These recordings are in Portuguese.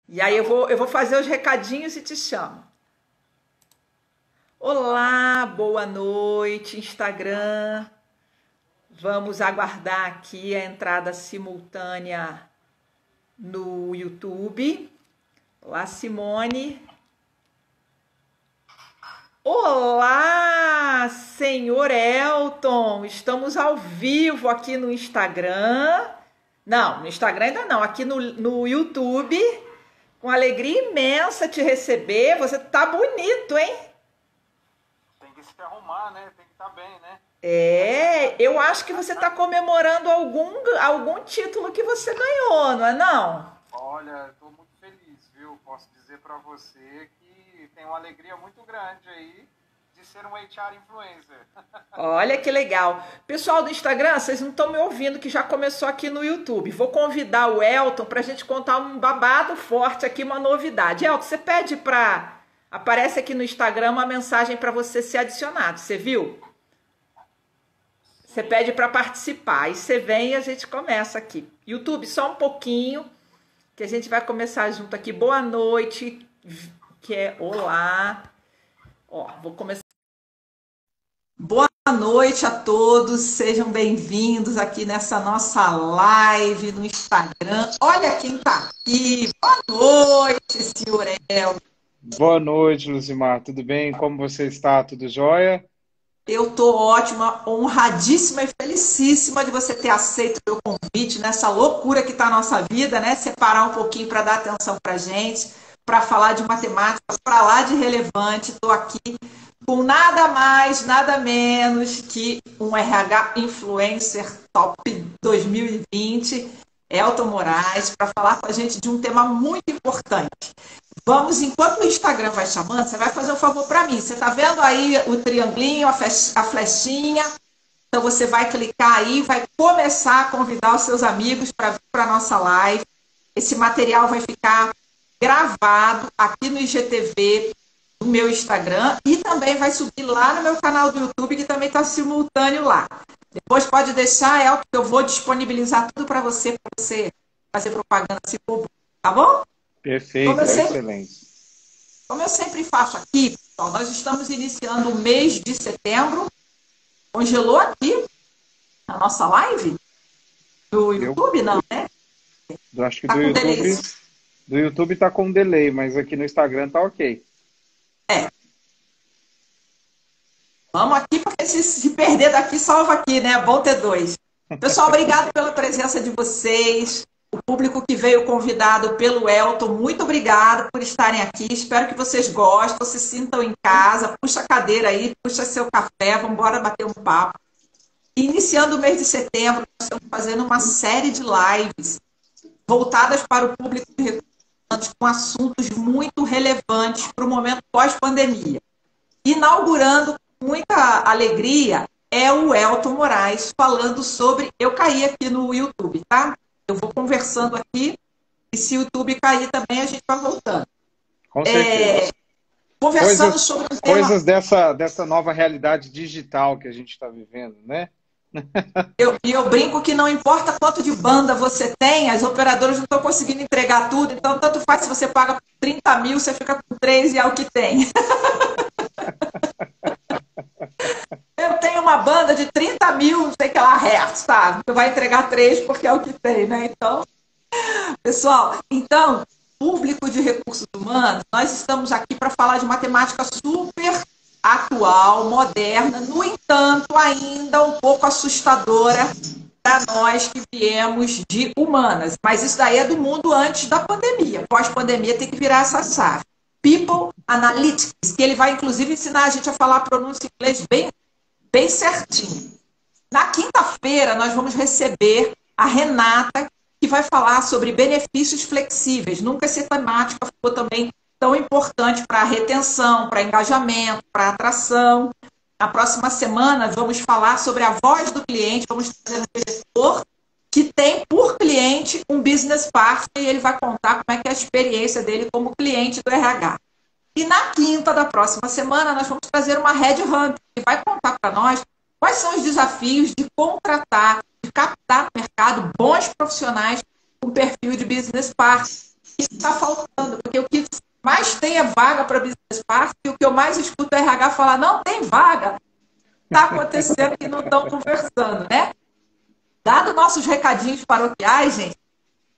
E aí eu vou fazer os recadinhos e te chamo. Olá, boa noite, Instagram. Vamos aguardar aqui a entrada simultânea no YouTube. Olá, Simone. Olá, senhor Elton. Estamos ao vivo aqui no Instagram. Não, no Instagram ainda não, aqui no YouTube. Com alegria imensa te receber. Você tá bonito, hein? Tem que se arrumar, né? Tem que estar bem, né? Eu acho que você está comemorando algum título que você ganhou, não é não? Olha, estou muito feliz, viu? Posso dizer para você que tenho uma alegria muito grande aí de ser um HR influencer. Olha que legal. Pessoal do Instagram, vocês não estão me ouvindo que já começou aqui no YouTube. Vou convidar o Elton para a gente contar um babado forte aqui, uma novidade. Elton, você pede para... Aparece aqui no Instagram uma mensagem para você ser adicionado, você viu? Você pede para participar, aí você vem e a gente começa aqui. YouTube, só um pouquinho, que a gente vai começar junto aqui. Boa noite, que é olá. Ó, vou começar. Boa noite a todos, sejam bem-vindos aqui nessa nossa live no Instagram. Olha quem tá aqui. Boa noite, senhor El. Boa noite, Luzimar. Tudo bem? Como você está? Tudo jóia? Eu tô ótima, honradíssima e felicíssima de você ter aceito o meu convite nessa loucura que está a nossa vida, né? Separar um pouquinho para dar atenção para gente, para falar de matemática, para lá de relevante. Estou aqui com nada mais, nada menos que um RH Influencer Top 2020, Elton Moraes, para falar com a gente de um tema muito importante. Vamos, enquanto o Instagram vai chamando, você vai fazer um favor para mim. Você está vendo aí o triangulinho, a flechinha? Então você vai clicar aí, vai começar a convidar os seus amigos para vir para a nossa live. Esse material vai ficar gravado aqui no IGTV, no meu Instagram, e também vai subir lá no meu canal do YouTube, que também está simultâneo lá. Depois pode deixar, Elton, que eu vou disponibilizar tudo para você fazer propaganda se for, tá bom? Perfeito, excelente. Como eu sempre faço aqui, pessoal, nós estamos iniciando o mês de setembro. Congelou aqui a nossa live? Do YouTube, não, né? Acho que do YouTube tá com delay, mas aqui no Instagram tá ok. Vamos aqui, porque se perder daqui, salva aqui, né? É bom ter dois. Pessoal, obrigado pela presença de vocês. O público que veio convidado pelo Elton, muito obrigado por estarem aqui. Espero que vocês gostem, se sintam em casa. Puxa a cadeira aí, puxa seu café, vamos embora bater um papo. Iniciando o mês de setembro, nós estamos fazendo uma série de lives voltadas para o público de recursos humanos com assuntos muito relevantes para o momento pós-pandemia. Inaugurando com muita alegria é o Elton Moraes falando sobre... Eu caí aqui no YouTube, tá? Eu vou conversando aqui e se o YouTube cair também, a gente vai voltando. Com certeza. Conversando sobre um tema... Coisas dessa nova realidade digital que a gente está vivendo, né? Eu brinco que não importa quanto de banda você tem, as operadoras não estão conseguindo entregar tudo, então tanto faz se você paga 30 mil, você fica com 3 e é o que tem. Eu tenho uma banda de 30 mil, não sei que lá, hertz, tá? Você vai entregar 3 porque é o que tem, né? Então, pessoal, público de recursos humanos, nós estamos aqui para falar de matemática super atual, moderna, no entanto, ainda um pouco assustadora para nós que viemos de humanas. Mas isso daí é do mundo antes da pandemia. Pós-pandemia tem que virar essa chave. People Analytics, que ele vai, inclusive, ensinar a gente a falar a pronúncia em inglês bem certinho. Na quinta-feira, nós vamos receber a Renata, que vai falar sobre benefícios flexíveis. Nunca essa temática ficou também tão importante para a retenção, para engajamento, para atração. Na próxima semana, vamos falar sobre a voz do cliente, vamos trazer um diretor que tem por cliente um business partner e ele vai contar como é que é a experiência dele como cliente do RH. E na quinta da próxima semana, nós vamos trazer uma headhunter que vai contar para nós quais são os desafios de contratar, de captar no mercado bons profissionais com perfil de business partner. Isso está faltando mais tem é vaga para Business Park, e o que eu mais escuto é RH falar, não tem vaga. Está acontecendo que não estão conversando, né? Dado nossos recadinhos paroquiais, gente,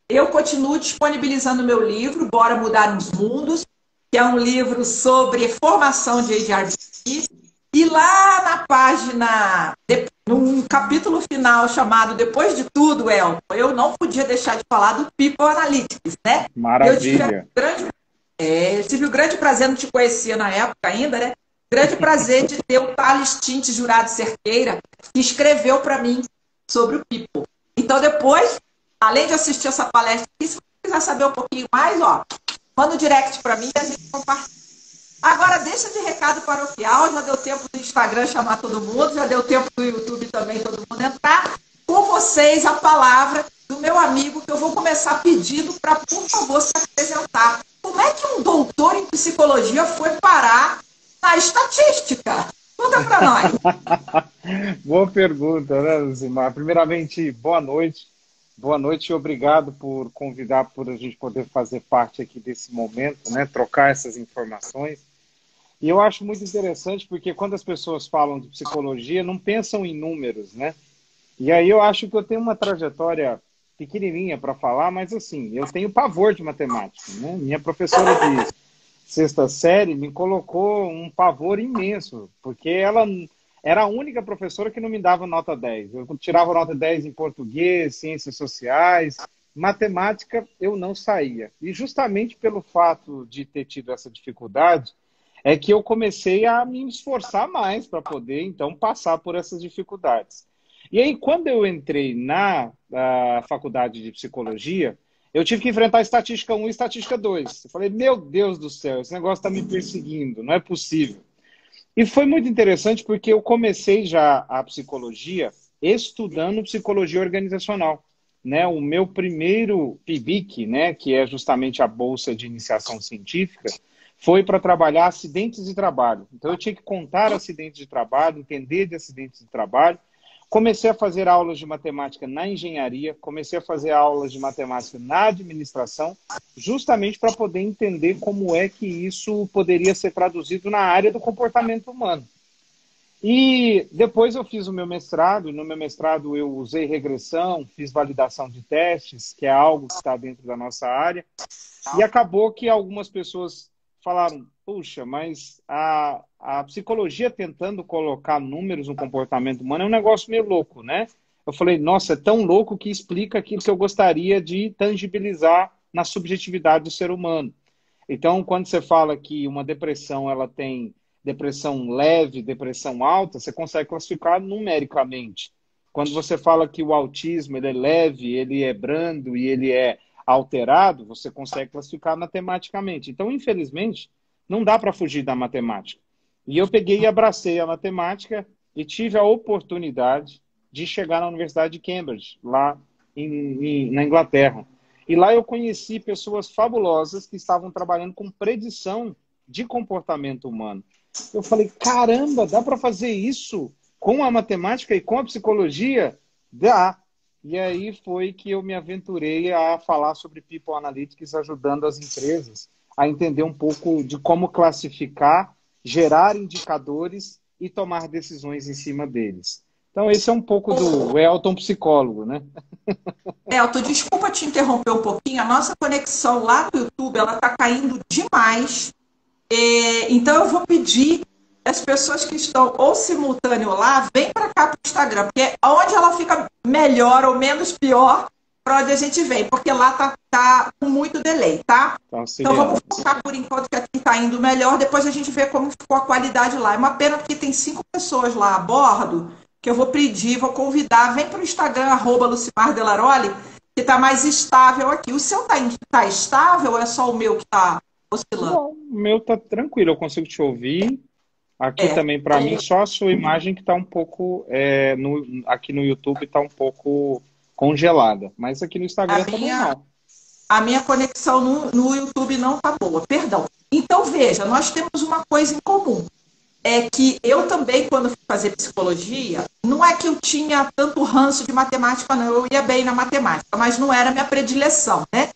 eu continuo disponibilizando meu livro, Bora Mudar os Mundos, que é um livro sobre formação de HRBP. E lá na página, num capítulo final chamado Depois de Tudo, Elton, eu não podia deixar de falar do People Analytics, né? Maravilha. Eu tive o grande prazer, não te conhecia na época ainda, né? Grande prazer de ter o Thales Tinte Jurado Cerqueira, que escreveu para mim sobre o People. Então, depois, além de assistir essa palestra, se você quiser saber um pouquinho mais, ó, manda um direct para mim e a gente compartilha. Agora, deixa de recado paroquial, já deu tempo do Instagram chamar todo mundo, já deu tempo do YouTube também todo mundo entrar. Com vocês, a palavra do meu amigo, que eu vou começar pedindo para, por favor, se apresentar. Como é que um doutor em psicologia foi parar na estatística? Conta para nós. Boa pergunta, né, Luzimar? Primeiramente, boa noite. Boa noite e obrigado por convidar, por a gente poder fazer parte aqui desse momento, né? Trocar essas informações. E eu acho muito interessante porque quando as pessoas falam de psicologia, não pensam em números, né? E aí eu acho que eu tenho uma trajetória pequenininha para falar, mas assim, eu tenho pavor de matemática, né? Minha professora de sexta série me colocou um pavor imenso, porque ela era a única professora que não me dava nota 10. Eu tirava nota 10 em português, ciências sociais, matemática eu não saía. E justamente pelo fato de ter tido essa dificuldade, é que eu comecei a me esforçar mais para poder, então, passar por essas dificuldades. E aí, quando eu entrei na faculdade de psicologia, eu tive que enfrentar estatística 1 e estatística 2. Eu falei, meu Deus do céu, esse negócio está me perseguindo, não é possível. E foi muito interessante porque eu comecei já a psicologia estudando psicologia organizacional. Né? O meu primeiro PIBIC, né, que é justamente a Bolsa de Iniciação Científica, foi para trabalhar acidentes de trabalho. Então eu tinha que contar acidentes de trabalho, entender de acidentes de trabalho. Comecei a fazer aulas de matemática na engenharia, comecei a fazer aulas de matemática na administração, justamente para poder entender como é que isso poderia ser traduzido na área do comportamento humano. E depois eu fiz o meu mestrado, e no meu mestrado eu usei regressão, fiz validação de testes, que é algo que está dentro da nossa área, e acabou que algumas pessoas falaram, puxa, mas a psicologia tentando colocar números no comportamento humano é um negócio meio louco, né? Eu falei, nossa, é tão louco que explica aquilo que eu gostaria de tangibilizar na subjetividade do ser humano. Então, quando você fala que uma depressão, ela tem depressão leve, depressão alta, você consegue classificar numericamente. Quando você fala que o autismo ele é leve, ele é brando e ele é alterado, você consegue classificar matematicamente. Então, infelizmente, não dá para fugir da matemática. E eu peguei e abracei a matemática e tive a oportunidade de chegar na Universidade de Cambridge, lá na Inglaterra. E lá eu conheci pessoas fabulosas que estavam trabalhando com predição de comportamento humano. Eu falei, caramba, dá para fazer isso com a matemática e com a psicologia? Dá. E aí foi que eu me aventurei a falar sobre People Analytics, ajudando as empresas a entender um pouco de como classificar, gerar indicadores e tomar decisões em cima deles. Então esse é um pouco do Elton psicólogo, né? Elton, desculpa te interromper um pouquinho, a nossa conexão lá no YouTube, ela está caindo demais. Então eu vou pedir as pessoas que estão ou simultâneo lá, vem para cá para o Instagram, porque é onde ela fica melhor ou menos pior, para onde a gente vem, porque lá tá com muito delay, tá? Então vamos focar por enquanto que aqui está indo melhor, depois a gente vê como ficou a qualidade lá. É uma pena porque tem 5 pessoas lá a bordo, que eu vou pedir, vou convidar, vem para o Instagram, @LucimarDelaroli, que está mais estável aqui. O seu tá estável ou é só o meu que está oscilando? Não, o meu tá tranquilo, eu consigo te ouvir. Aqui também, para mim, só a sua imagem que está um pouco... aqui no YouTube está um pouco congelada. Mas aqui no Instagram está normal. A minha conexão no YouTube não está boa, perdão. Então, veja, nós temos uma coisa em comum. É que eu também, quando fui fazer psicologia, não é que eu tinha tanto ranço de matemática, não. Eu ia bem na matemática, mas não era a minha predileção, né?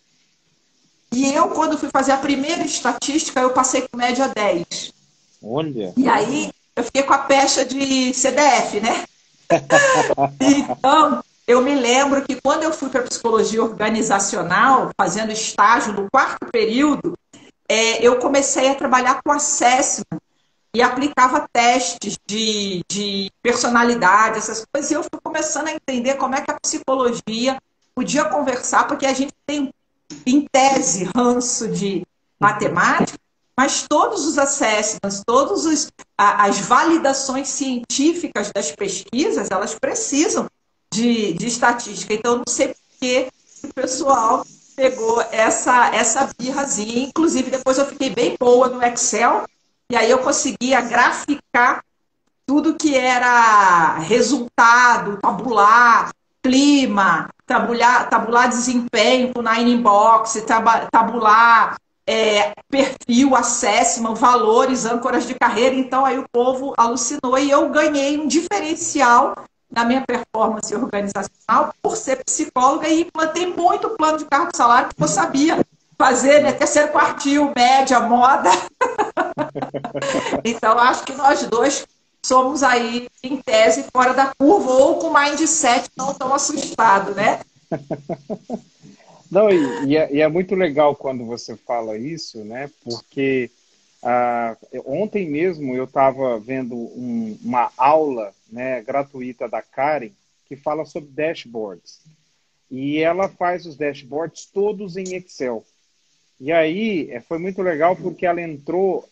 E eu, quando fui fazer a primeira estatística, eu passei com média 10. Olha. E aí, eu fiquei com a pecha de CDF, né? Então, eu me lembro que quando eu fui para psicologia organizacional, fazendo estágio no quarto período, eu comecei a trabalhar com assessment e aplicava testes de personalidade, essas coisas, e eu fui começando a entender como é que a psicologia podia conversar, porque a gente tem, em tese, ranço de matemática, mas todos os assessments, as validações científicas das pesquisas, elas precisam de estatística. Então, eu não sei por que o pessoal pegou essa birrazinha. Inclusive, depois eu fiquei bem boa no Excel, e aí eu conseguia graficar tudo que era resultado, tabular, clima, tabular desempenho com Nine Inbox, tabular perfil, assessment, valores, âncoras de carreira. Então aí o povo alucinou e eu ganhei um diferencial na minha performance organizacional por ser psicóloga e implantei muito plano de cargo e salário, porque eu sabia fazer, né, terceiro quartil, média, moda. Então acho que nós dois somos aí, em tese, fora da curva ou com mindset não tão assustado, né? Não, e é muito legal quando você fala isso, né? Porque ontem mesmo eu estava vendo uma aula, né, gratuita da Karen que fala sobre dashboards. E ela faz os dashboards todos em Excel. E aí foi muito legal porque ela entrou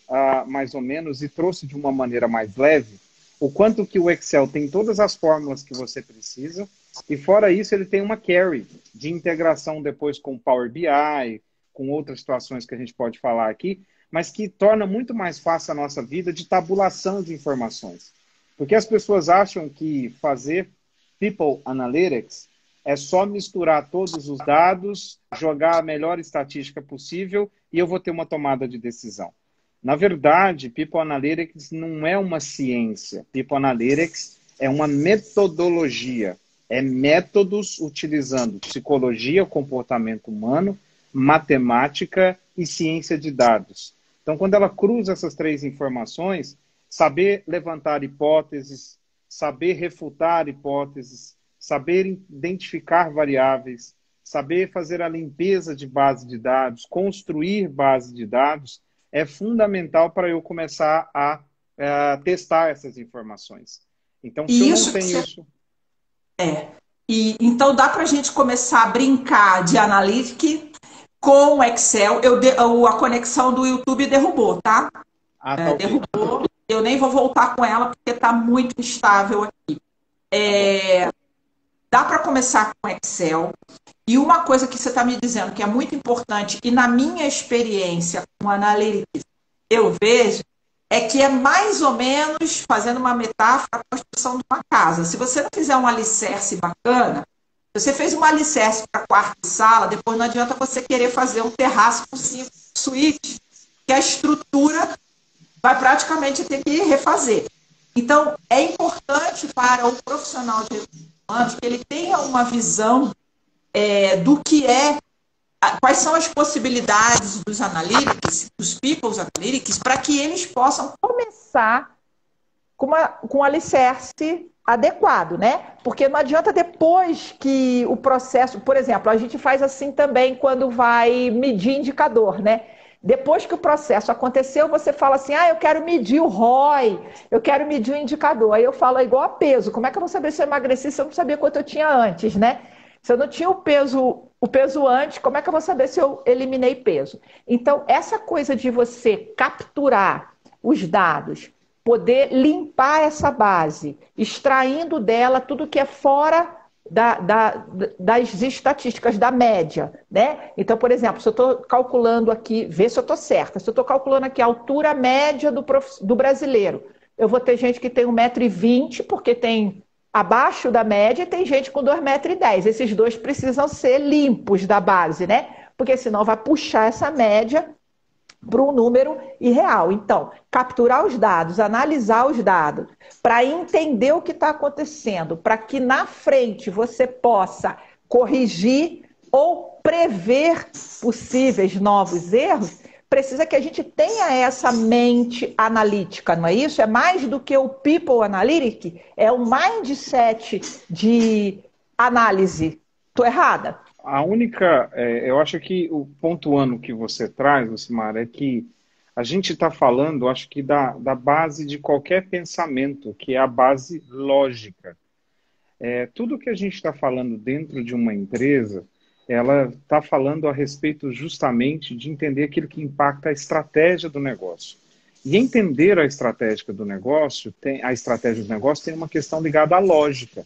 mais ou menos e trouxe de uma maneira mais leve o quanto que o Excel tem todas as fórmulas que você precisa. E fora isso, ele tem uma carry de integração depois com o Power BI, com outras situações que a gente pode falar aqui, mas que torna muito mais fácil a nossa vida de tabulação de informações. Porque as pessoas acham que fazer People Analytics é só misturar todos os dados, jogar a melhor estatística possível e eu vou ter uma tomada de decisão. Na verdade, People Analytics não é uma ciência. People Analytics é uma metodologia. É métodos utilizando psicologia, comportamento humano, matemática e ciência de dados. Então, quando ela cruza essas três informações, saber levantar hipóteses, saber refutar hipóteses, saber identificar variáveis, saber fazer a limpeza de base de dados, construir base de dados, é fundamental para eu começar a testar essas informações. Então, se eu não tenho isso... Então dá para a gente começar a brincar de Analytics com o Excel. A conexão do YouTube derrubou, tá? Tá okay. Derrubou. Eu nem vou voltar com ela porque está muito instável aqui. Dá para começar com Excel. E uma coisa que você está me dizendo que é muito importante, e na minha experiência com Analytics, eu vejo, é que é mais ou menos, fazendo uma metáfora, a construção de uma casa. Se você não fizer um alicerce bacana, se você fez um alicerce para quarto e sala, depois não adianta você querer fazer um terraço com 5 suítes, que a estrutura vai praticamente ter que refazer. Então, é importante para o profissional de recursos humanos que ele tenha uma visão do que quais são as possibilidades dos analytics, dos people's analytics, para que eles possam começar com um alicerce adequado, né? Porque não adianta depois que o processo... Por exemplo, a gente faz assim também quando vai medir indicador, né? Depois que o processo aconteceu, você fala assim, eu quero medir o ROI, eu quero medir o indicador. Aí eu falo, igual a peso. Como é que eu vou saber se eu emagreci se eu não sabia quanto eu tinha antes, né? Se eu não tinha o peso antes, como é que eu vou saber se eu eliminei peso? Então, essa coisa de você capturar os dados, poder limpar essa base, extraindo dela tudo que é fora das estatísticas, da média, né? Então, por exemplo, se eu estou calculando aqui, vê se eu estou certa, se eu estou calculando aqui a altura média do brasileiro, eu vou ter gente que tem 1,20 m, porque tem abaixo da média, e tem gente com 2,10 m. Esses dois precisam ser limpos da base, né? Porque senão vai puxar essa média para um número irreal. Então, capturar os dados, analisar os dados, para entender o que está acontecendo, para que na frente você possa corrigir ou prever possíveis novos erros, precisa que a gente tenha essa mente analítica, não é isso? É mais do que o people analytic, é o mindset de análise. Estou errada? A única, eu acho que o pontuando que você traz, Lucimar, é que a gente está falando, acho que da base de qualquer pensamento, que é a base lógica. Tudo que a gente está falando dentro de uma empresa, ela está falando a respeito justamente de entender aquilo que impacta a estratégia do negócio. E entender a estratégia do negócio tem uma questão ligada à lógica.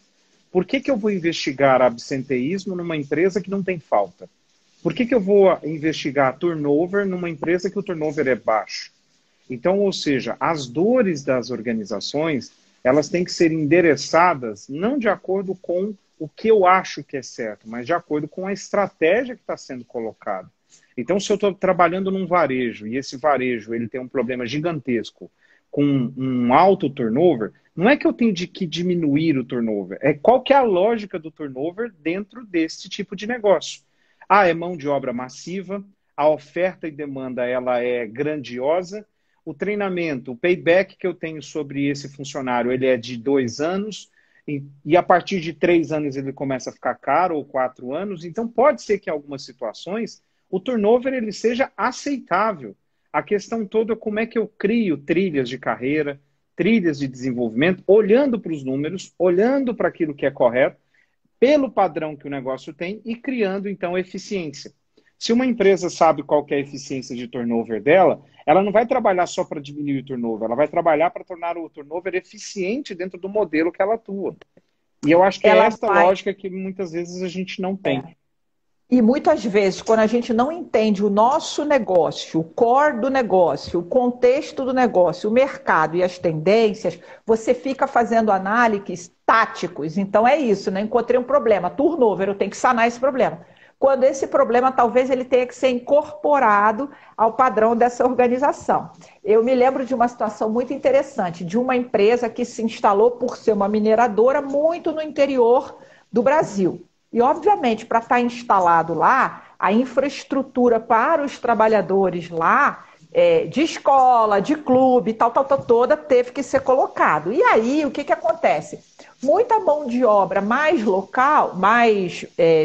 Por que eu vou investigar absenteísmo numa empresa que não tem falta? Por que eu vou investigar turnover numa empresa que o turnover é baixo? Então, ou seja, as dores das organizações, elas têm que ser endereçadas não de acordo com o que eu acho que é certo, mas de acordo com a estratégia que está sendo colocada. Então, se eu estou trabalhando num varejo e esse varejo ele tem um problema gigantesco com um alto turnover, não é que eu tenho que diminuir o turnover, é qual que é a lógica do turnover dentro desse tipo de negócio. É mão de obra massiva, a oferta e demanda ela é grandiosa, o treinamento, o payback que eu tenho sobre esse funcionário, ele é de 2 anos, e a partir de 3 anos ele começa a ficar caro, ou 4 anos, então pode ser que em algumas situações o turnover ele seja aceitável. A questão toda é como é que eu crio trilhas de carreira, trilhas de desenvolvimento, olhando para os números, olhando para aquilo que é correto, pelo padrão que o negócio tem e criando, então, eficiência. Se uma empresa sabe qual que é a eficiência de turnover dela, ela não vai trabalhar só para diminuir o turnover, ela vai trabalhar para tornar o turnover eficiente dentro do modelo que ela atua. E eu acho que é esta lógica que muitas vezes a gente não tem. E muitas vezes, quando a gente não entende o nosso negócio, o core do negócio, o contexto do negócio, o mercado e as tendências, você fica fazendo análises táticos. Então é isso, né? Encontrei um problema, turnover, eu tenho que sanar esse problema. Quando esse problema, talvez ele tenha que ser incorporado ao padrão dessa organização. Eu me lembro de uma situação muito interessante, de uma empresa que se instalou por ser uma mineradora muito no interior do Brasil. E, obviamente, para estar instalado lá, a infraestrutura para os trabalhadores lá, de escola, de clube, toda, teve que ser colocado. E aí, o que acontece? Muita mão de obra mais local,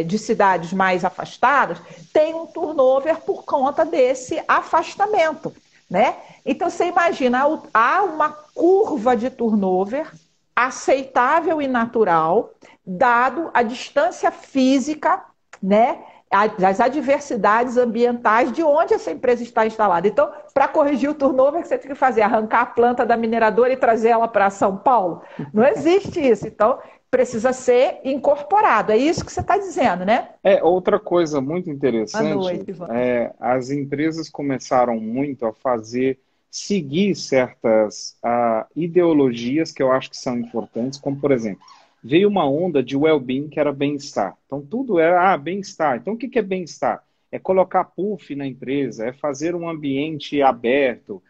de cidades mais afastadas, tem um turnover por conta desse afastamento, né? Então, você imagina, há uma curva de turnover aceitável e natural, dado a distância física, né, as adversidades ambientais de onde essa empresa está instalada. Então, para corrigir o turnover, você tem que fazer? Arrancar a planta da mineradora e trazer ela para São Paulo? Não existe isso. Então, precisa ser incorporado. É isso que você está dizendo, né? Outra coisa muito interessante, as empresas começaram muito a seguir certas ideologias que eu acho que são importantes, como, por exemplo, veio uma onda de well-being, que era bem-estar. Então, tudo era bem-estar. Então, o que é bem-estar? É colocar puff na empresa, é fazer um ambiente aberto,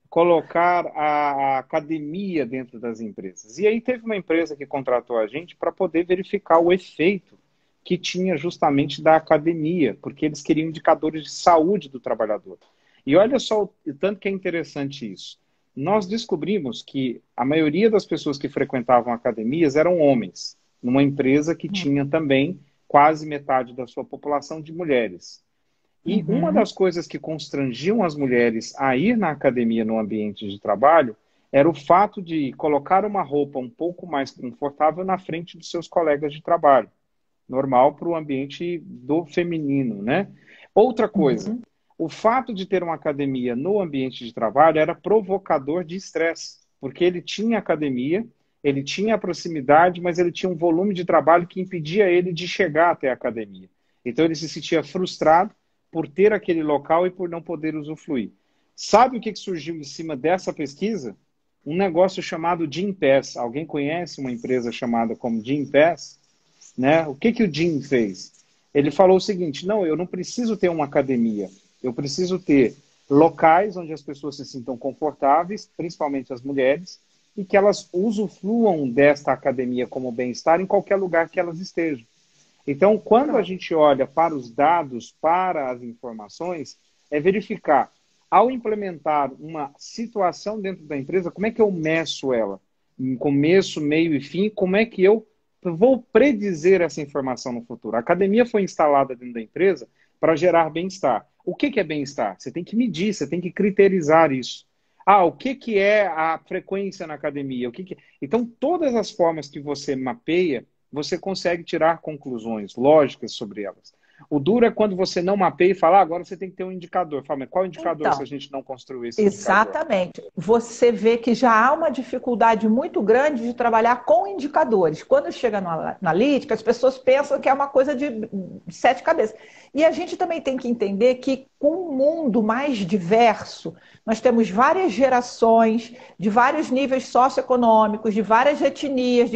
colocar a academia dentro das empresas. E aí teve uma empresa que contratou a gente para poder verificar o efeito que tinha justamente da academia, porque eles queriam indicadores de saúde do trabalhador. E olha só o tanto que é interessante isso. Nós descobrimos que a maioria das pessoas que frequentavam academias eram homens, numa empresa que tinha também quase metade da sua população de mulheres. E uma das coisas que constrangiam as mulheres a ir na academia no ambiente de trabalho era o fato de colocar uma roupa um pouco mais confortável na frente dos seus colegas de trabalho. Normal para o ambiente do feminino, né? Outra coisa, o fato de ter uma academia no ambiente de trabalho era provocador de estresse, porque ele tinha academia, ele tinha a proximidade, mas ele tinha um volume de trabalho que impedia ele de chegar até a academia. Então ele se sentia frustrado por ter aquele local e por não poder usufruir. Sabe o que surgiu em cima dessa pesquisa? Um negócio chamado Gympass. Alguém conhece uma empresa chamada como Gympass? Né? O que o Jim fez? Ele falou o seguinte: não, eu não preciso ter uma academia, eu preciso ter locais onde as pessoas se sintam confortáveis, principalmente as mulheres, e que elas usufruam desta academia como bem-estar em qualquer lugar que elas estejam. Então, quando a gente olha para os dados, para as informações, é verificar, ao implementar uma situação dentro da empresa, como é que eu meço ela? Em começo, meio e fim, como é que eu vou predizer essa informação no futuro? A academia foi instalada dentro da empresa para gerar bem-estar. O que é bem-estar? Você tem que medir, você tem que criterizar isso. Ah, o que é a frequência na academia? Então, todas as formas que você mapeia, você consegue tirar conclusões lógicas sobre elas. O duro é quando você não mapeia e fala, agora você tem que ter um indicador. Fala, mas qual indicador se a gente não construir esse indicador? Exatamente. Você vê que já há uma dificuldade muito grande de trabalhar com indicadores. Quando chega no analítica, as pessoas pensam que é uma coisa de sete cabeças. E a gente também tem que entender que com um mundo mais diverso, nós temos várias gerações, de vários níveis socioeconômicos, de várias etnias,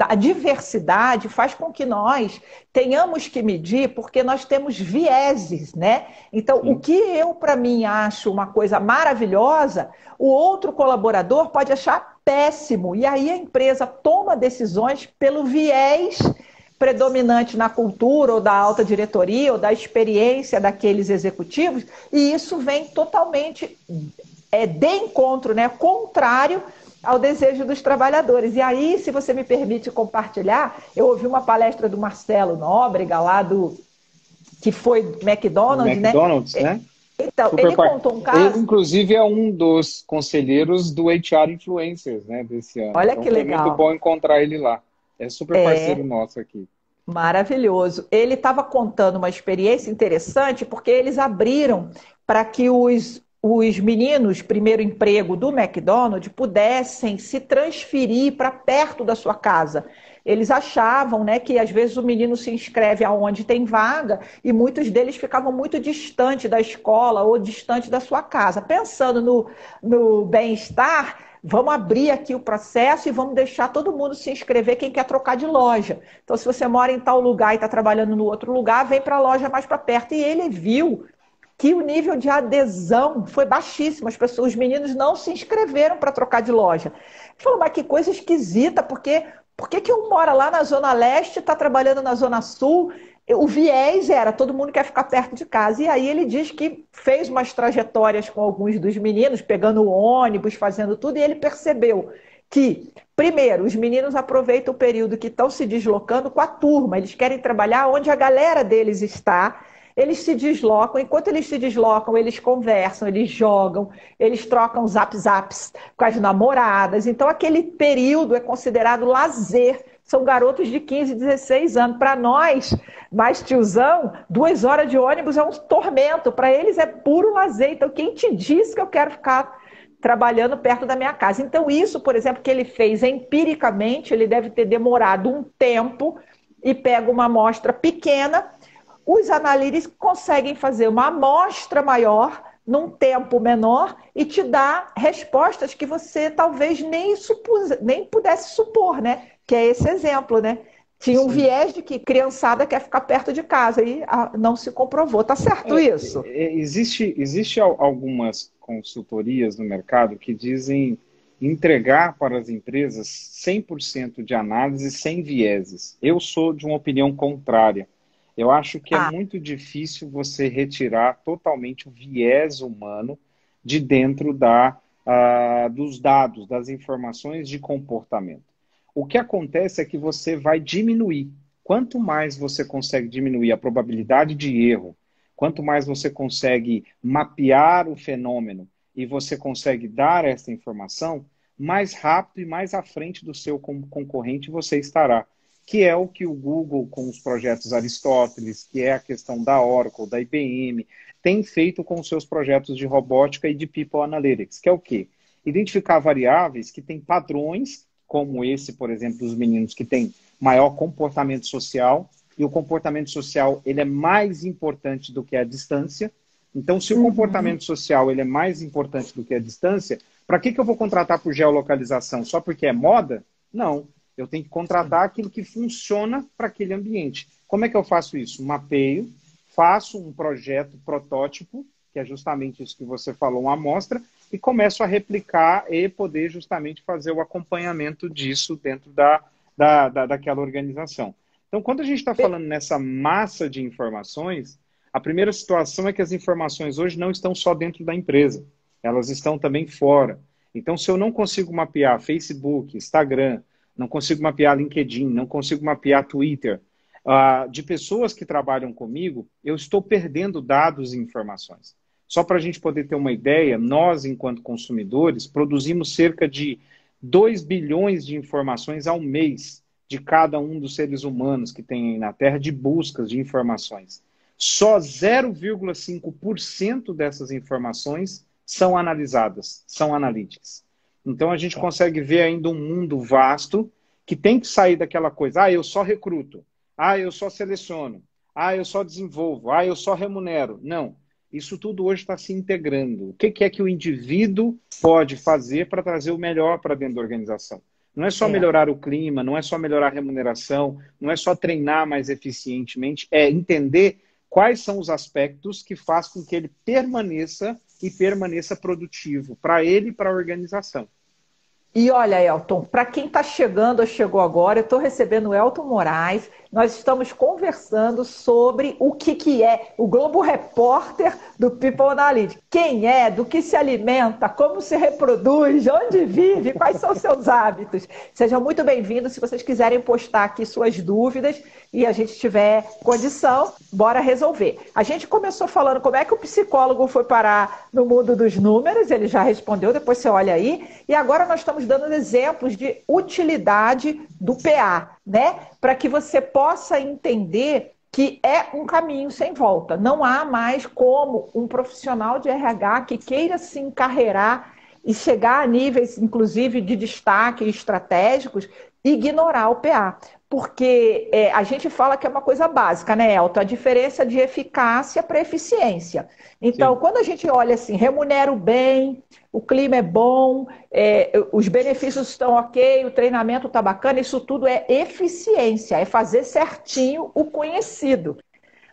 a diversidade faz com que nós tenhamos que medir, porque nós temos vieses, né? Então, o que eu, para mim, acho uma coisa maravilhosa, o outro colaborador pode achar péssimo. E aí a empresa toma decisões pelo viés predominante na cultura ou da alta diretoria ou da experiência daqueles executivos, e isso vem totalmente de encontro, né, contrário ao desejo dos trabalhadores. E aí, se você me permite compartilhar, eu ouvi uma palestra do Marcelo Nóbrega, que foi do McDonald's, né? Então, ele contou um caso... Ele, inclusive, é um dos conselheiros do HR Influencers, né, desse ano. Olha que legal. Foi muito bom encontrar ele lá. É super parceiro nosso aqui. Maravilhoso. Ele estava contando uma experiência interessante, porque eles abriram para que os meninos, primeiro emprego do McDonald's, pudessem se transferir para perto da sua casa. Eles achavam, né, que às vezes o menino se inscreve aonde tem vaga e muitos deles ficavam muito distante da escola ou distante da sua casa. Pensando no bem-estar, vamos abrir aqui o processo e vamos deixar todo mundo se inscrever quem quer trocar de loja. Então, se você mora em tal lugar e está trabalhando no outro lugar, vem para a loja mais para perto. E ele viu que o nível de adesão foi baixíssimo. Os meninos não se inscreveram para trocar de loja. Ele falou, mas que coisa esquisita, porque por que um mora lá na Zona Leste, está trabalhando na Zona Sul? O viés era, todo mundo quer ficar perto de casa. E aí ele diz que fez umas trajetórias com alguns dos meninos, pegando o ônibus, fazendo tudo, e ele percebeu que, primeiro, os meninos aproveitam o período que estão se deslocando com a turma. Eles querem trabalhar onde a galera deles está. Eles se deslocam, enquanto eles se deslocam, eles conversam, eles jogam, eles trocam zaps com as namoradas. Então, aquele período é considerado lazer. São garotos de 15, 16 anos. Para nós, mais tiozão, 2 horas de ônibus é um tormento. Para eles é puro lazer. Então, quem te disse que eu quero ficar trabalhando perto da minha casa? Então, isso, por exemplo, que ele fez empiricamente, ele deve ter demorado um tempo e pega uma amostra pequena. Os analíticos conseguem fazer uma amostra maior num tempo menor e te dar respostas que você talvez nem pudesse supor, né? Que é esse exemplo, né? Tinha um viés de que criançada quer ficar perto de casa e não se comprovou. Tá certo isso? Existe algumas consultorias no mercado que dizem entregar para as empresas 100% de análise sem vieses. Eu sou de uma opinião contrária. Eu acho que é muito difícil você retirar totalmente o viés humano de dentro dos dados, das informações de comportamento. O que acontece é que você vai diminuir. Quanto mais você consegue diminuir a probabilidade de erro, quanto mais você consegue mapear o fenômeno e você consegue dar essa informação, mais rápido e mais à frente do seu concorrente você estará. Que é o que o Google, com os projetos Aristóteles, que é a questão da Oracle, da IBM, tem feito com os seus projetos de robótica e de People Analytics, que é o quê? Identificar variáveis que têm padrões, como esse, por exemplo, dos meninos que têm maior comportamento social, e o comportamento social ele é mais importante do que a distância. Então, se o comportamento social ele é mais importante do que a distância, para que eu vou contratar por geolocalização? Só porque é moda? Não. Eu tenho que contratar aquilo que funciona para aquele ambiente. Como é que eu faço isso? Mapeio, faço um projeto protótipo, que é justamente isso que você falou, uma amostra, e começo a replicar e poder justamente fazer o acompanhamento disso dentro daquela organização. Então, quando a gente está falando nessa massa de informações, a primeira situação é que as informações hoje não estão só dentro da empresa, elas estão também fora. Então, se eu não consigo mapear Facebook, Instagram, não consigo mapear LinkedIn, não consigo mapear Twitter, de pessoas que trabalham comigo, eu estou perdendo dados e informações. Só para a gente poder ter uma ideia, nós, enquanto consumidores, produzimos cerca de 2 bilhões de informações ao mês de cada um dos seres humanos que tem aí na Terra de buscas de informações. Só 0,5% dessas informações são analisadas, são analíticas. Então a gente consegue ver ainda um mundo vasto que tem que sair daquela coisa, eu só recruto, eu só seleciono, eu só desenvolvo, eu só remunero. Não, isso tudo hoje está se integrando. O que é que o indivíduo pode fazer para trazer o melhor para dentro da organização? Não é só melhorar o clima, não é só melhorar a remuneração, não é só treinar mais eficientemente, é entender quais são os aspectos que fazem com que ele permaneça e permaneça produtivo para ele e para a organização. E olha, Elton, para quem está chegando ou chegou agora, eu estou recebendo o Elton Moraes. Nós estamos conversando sobre o que é o Globo Repórter do People Analytics. Quem é, do que se alimenta, como se reproduz, onde vive, quais são seus hábitos. Sejam muito bem-vindos. Se vocês quiserem postar aqui suas dúvidas e a gente tiver condição, bora resolver. A gente começou falando como é que o psicólogo foi parar no mundo dos números, ele já respondeu, depois você olha aí. E agora nós estamos dando exemplos de utilidade do PA, né? Para que você possa entender que é um caminho sem volta. Não há mais como um profissional de RH que queira se encarreirar e chegar a níveis, inclusive, de destaque estratégicos, ignorar o PA. Porque a gente fala que é uma coisa básica, né, Elton? A diferença de eficácia para eficiência. Então, quando a gente olha assim, remunero bem, o clima é bom, os benefícios estão ok, o treinamento está bacana, isso tudo é eficiência, é fazer certinho o conhecido.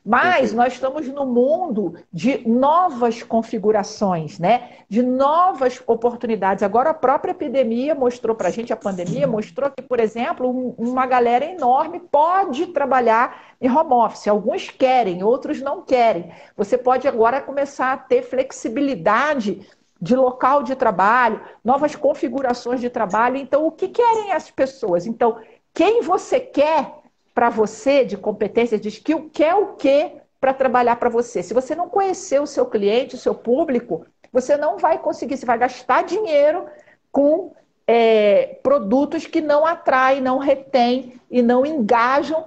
Mas nós estamos no mundo de novas configurações, né? De novas oportunidades. Agora a própria epidemia mostrou para a gente, a pandemia mostrou que, por exemplo, uma galera enorme pode trabalhar em home office. Alguns querem, outros não querem. Você pode agora começar a ter flexibilidade de local de trabalho, novas configurações de trabalho. Então, o que querem as pessoas? Então, quem você quer para você, de competência, de skill, quer o quê para trabalhar para você? Se você não conhecer o seu cliente, o seu público, você não vai conseguir, você vai gastar dinheiro com produtos que não atraem, não retêm e não engajam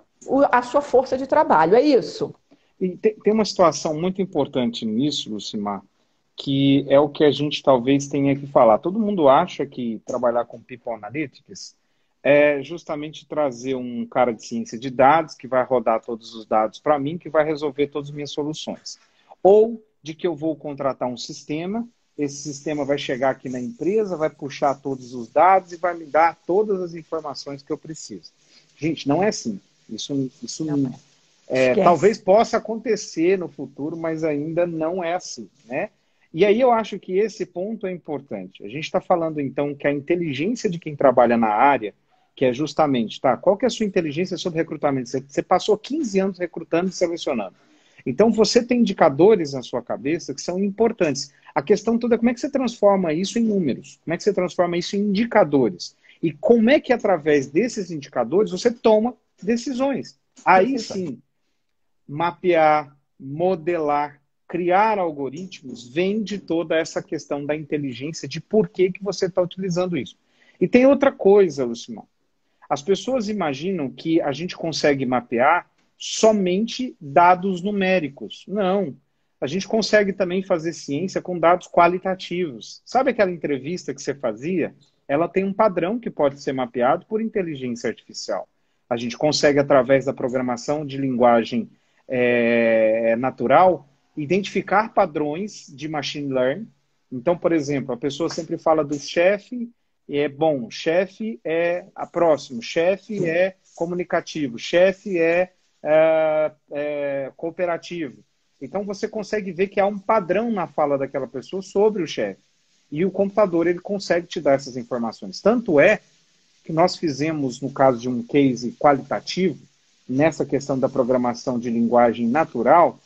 a sua força de trabalho. É isso. E tem uma situação muito importante nisso, Lucimar, que é o que a gente talvez tenha que falar. Todo mundo acha que trabalhar com People Analytics é justamente trazer um cara de ciência de dados que vai rodar todos os dados para mim, que vai resolver todas as minhas soluções. Ou de que eu vou contratar um sistema, esse sistema vai chegar aqui na empresa, vai puxar todos os dados e vai me dar todas as informações que eu preciso. Gente, não é assim. Isso não talvez possa acontecer no futuro, mas ainda não é assim, né? E aí eu acho que esse ponto é importante. A gente está falando, então, que a inteligência de quem trabalha na área, que é justamente, qual que é a sua inteligência sobre recrutamento? Você passou 15 anos recrutando e selecionando. Então, você tem indicadores na sua cabeça que são importantes. A questão toda é como é que você transforma isso em números? Como é que você transforma isso em indicadores? E como é que, através desses indicadores, você toma decisões? Aí sim, mapear, modelar, criar algoritmos vem de toda essa questão da inteligência, de por que você está utilizando isso. E tem outra coisa, Lucimar. As pessoas imaginam que a gente consegue mapear somente dados numéricos. Não. A gente consegue também fazer ciência com dados qualitativos. Sabe aquela entrevista que você fazia? Ela tem um padrão que pode ser mapeado por inteligência artificial. A gente consegue, através da programação de linguagem natural, identificar padrões de machine learning. Então, por exemplo, a pessoa sempre fala do chefe, bom, chefe é próximo, chefe é comunicativo, chefe é cooperativo. Então, você consegue ver que há um padrão na fala daquela pessoa sobre o chefe. E o computador, ele consegue te dar essas informações. Tanto é que nós fizemos, no caso de um case qualitativo, nessa questão da programação de linguagem natural,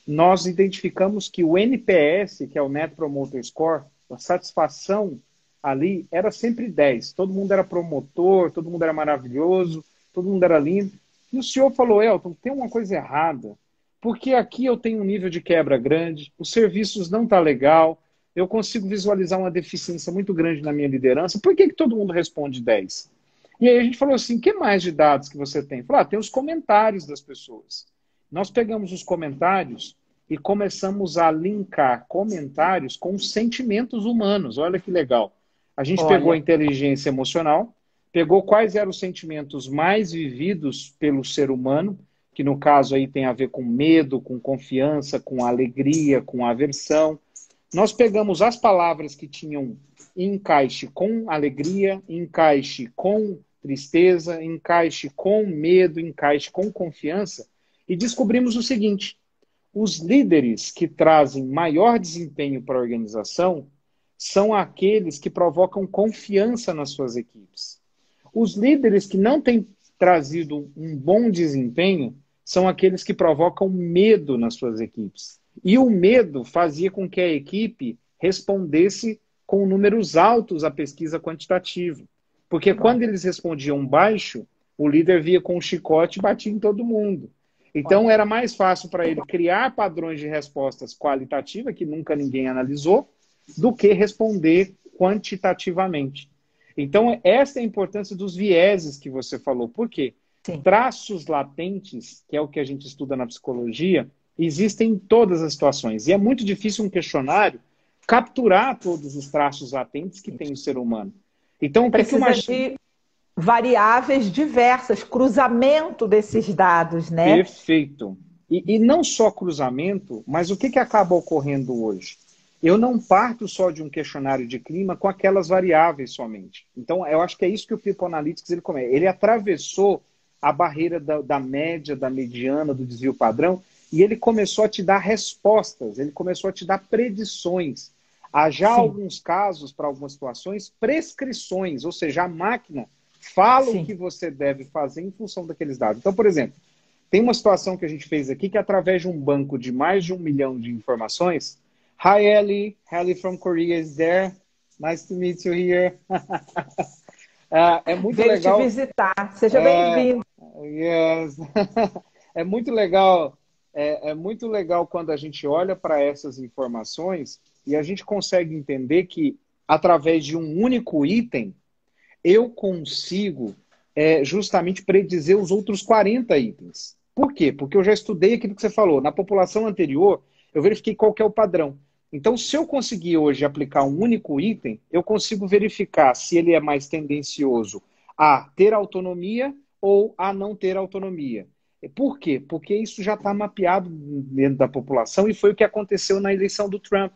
nós identificamos que o NPS, que é o Net Promoter Score, a satisfação ali era sempre 10. Todo mundo era promotor, todo mundo era maravilhoso, todo mundo era lindo. E o senhor falou, Elton, tem uma coisa errada, porque aqui eu tenho um nível de quebra grande, os serviços não tá legal, eu consigo visualizar uma deficiência muito grande na minha liderança, por que todo mundo responde 10? E aí a gente falou assim, que mais de dados que você tem? Falou, tem os comentários das pessoas. Nós pegamos os comentários e começamos a linkar comentários com os sentimentos humanos. Olha que legal. A gente pegou a inteligência emocional, pegou quais eram os sentimentos mais vividos pelo ser humano, que no caso aí tem a ver com medo, com confiança, com alegria, com aversão. Nós pegamos as palavras que tinham encaixe com alegria, encaixe com tristeza, encaixe com medo, encaixe com confiança, e descobrimos o seguinte: os líderes que trazem maior desempenho para a organização são aqueles que provocam confiança nas suas equipes. Os líderes que não têm trazido um bom desempenho são aqueles que provocam medo nas suas equipes. E o medo fazia com que a equipe respondesse com números altos à pesquisa quantitativa. Porque quando eles respondiam baixo, o líder via com o chicote e batia em todo mundo. Então era mais fácil para ele criar padrões de respostas qualitativas, que nunca ninguém analisou, do que responder quantitativamente. Então essa é a importância dos vieses que você falou. Por quê? Sim. Traços latentes, que é o que a gente estuda na psicologia, existem em todas as situações. E é muito difícil um questionário capturar todos os traços latentes que tem o ser humano. Então, precisa de variáveis diversas, cruzamento desses dados, né? Perfeito. E não só cruzamento, mas o que acaba ocorrendo hoje? Eu não parto só de um questionário de clima com aquelas variáveis somente. Então, eu acho que é isso que o People Analytics ele começa. Ele atravessou a barreira da média, da mediana, do desvio padrão, e ele começou a te dar respostas, ele começou a te dar predições. Há já alguns casos, para algumas situações, prescrições, ou seja, a máquina fala o que você deve fazer em função daqueles dados. Então, por exemplo, tem uma situação que a gente fez aqui que através de um banco de mais de 1 milhão de informações. Hi, Ellie. Ellie from Korea is there. Nice to meet you here. É muito legal. Veio te visitar. Seja bem-vindo. Yes. É muito legal. É muito legal quando a gente olha para essas informações e a gente consegue entender que, através de um único item, eu consigo justamente predizer os outros 40 itens. Por quê? Porque eu já estudei aquilo que você falou. Na população anterior, eu verifiquei qual que é o padrão. Então, se eu conseguir hoje aplicar um único item, eu consigo verificar se ele é mais tendencioso a ter autonomia ou a não ter autonomia. Por quê? Porque isso já está mapeado dentro da população e foi o que aconteceu na eleição do Trump.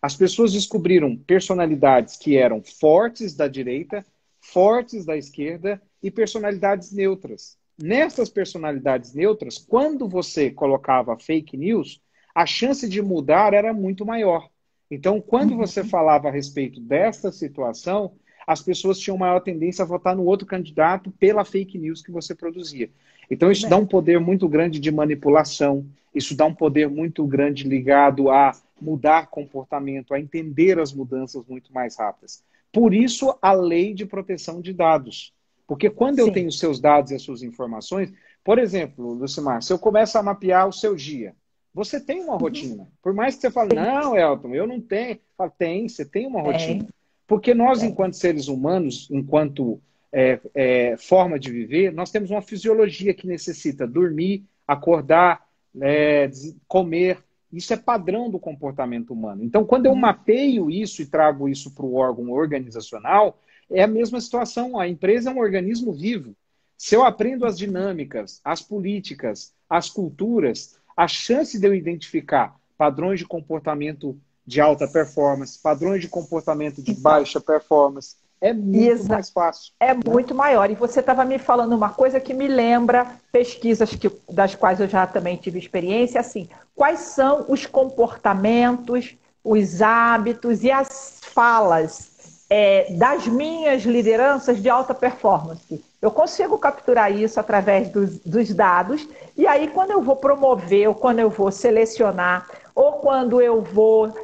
As pessoas descobriram personalidades que eram fortes da direita, fortes da esquerda e personalidades neutras. Nessas personalidades neutras, quando você colocava fake news, a chance de mudar era muito maior. Então, quando você falava a respeito desta situação, as pessoas tinham maior tendência a votar no outro candidato pela fake news que você produzia. Então, isso dá um poder muito grande de manipulação, isso dá um poder muito grande ligado a mudar comportamento, a entender as mudanças muito mais rápidas. Por isso, a lei de proteção de dados. Porque quando eu tenho os seus dados e as suas informações, por exemplo, Lucimar, se eu começo a mapear o seu dia, você tem uma rotina. Por mais que você fale, não, Elton, eu não tenho. Fala, você tem uma rotina. Porque nós, enquanto seres humanos, enquanto forma de viver, nós temos uma fisiologia que necessita dormir, acordar, comer. Isso é padrão do comportamento humano. Então, quando eu mapeio isso e trago isso para o órgão organizacional, é a mesma situação. A empresa é um organismo vivo. Se eu aprendo as dinâmicas, as políticas, as culturas, a chance de eu identificar padrões de comportamento de alta performance, padrões de comportamento de baixa performance, é muito mais fácil. É muito maior. E você estava me falando uma coisa que me lembra pesquisas das quais eu já também tive experiência, assim, quais são os comportamentos, os hábitos e as falas das minhas lideranças de alta performance. Eu consigo capturar isso através dos dados, e aí quando eu vou promover, ou quando eu vou selecionar, ou quando eu vou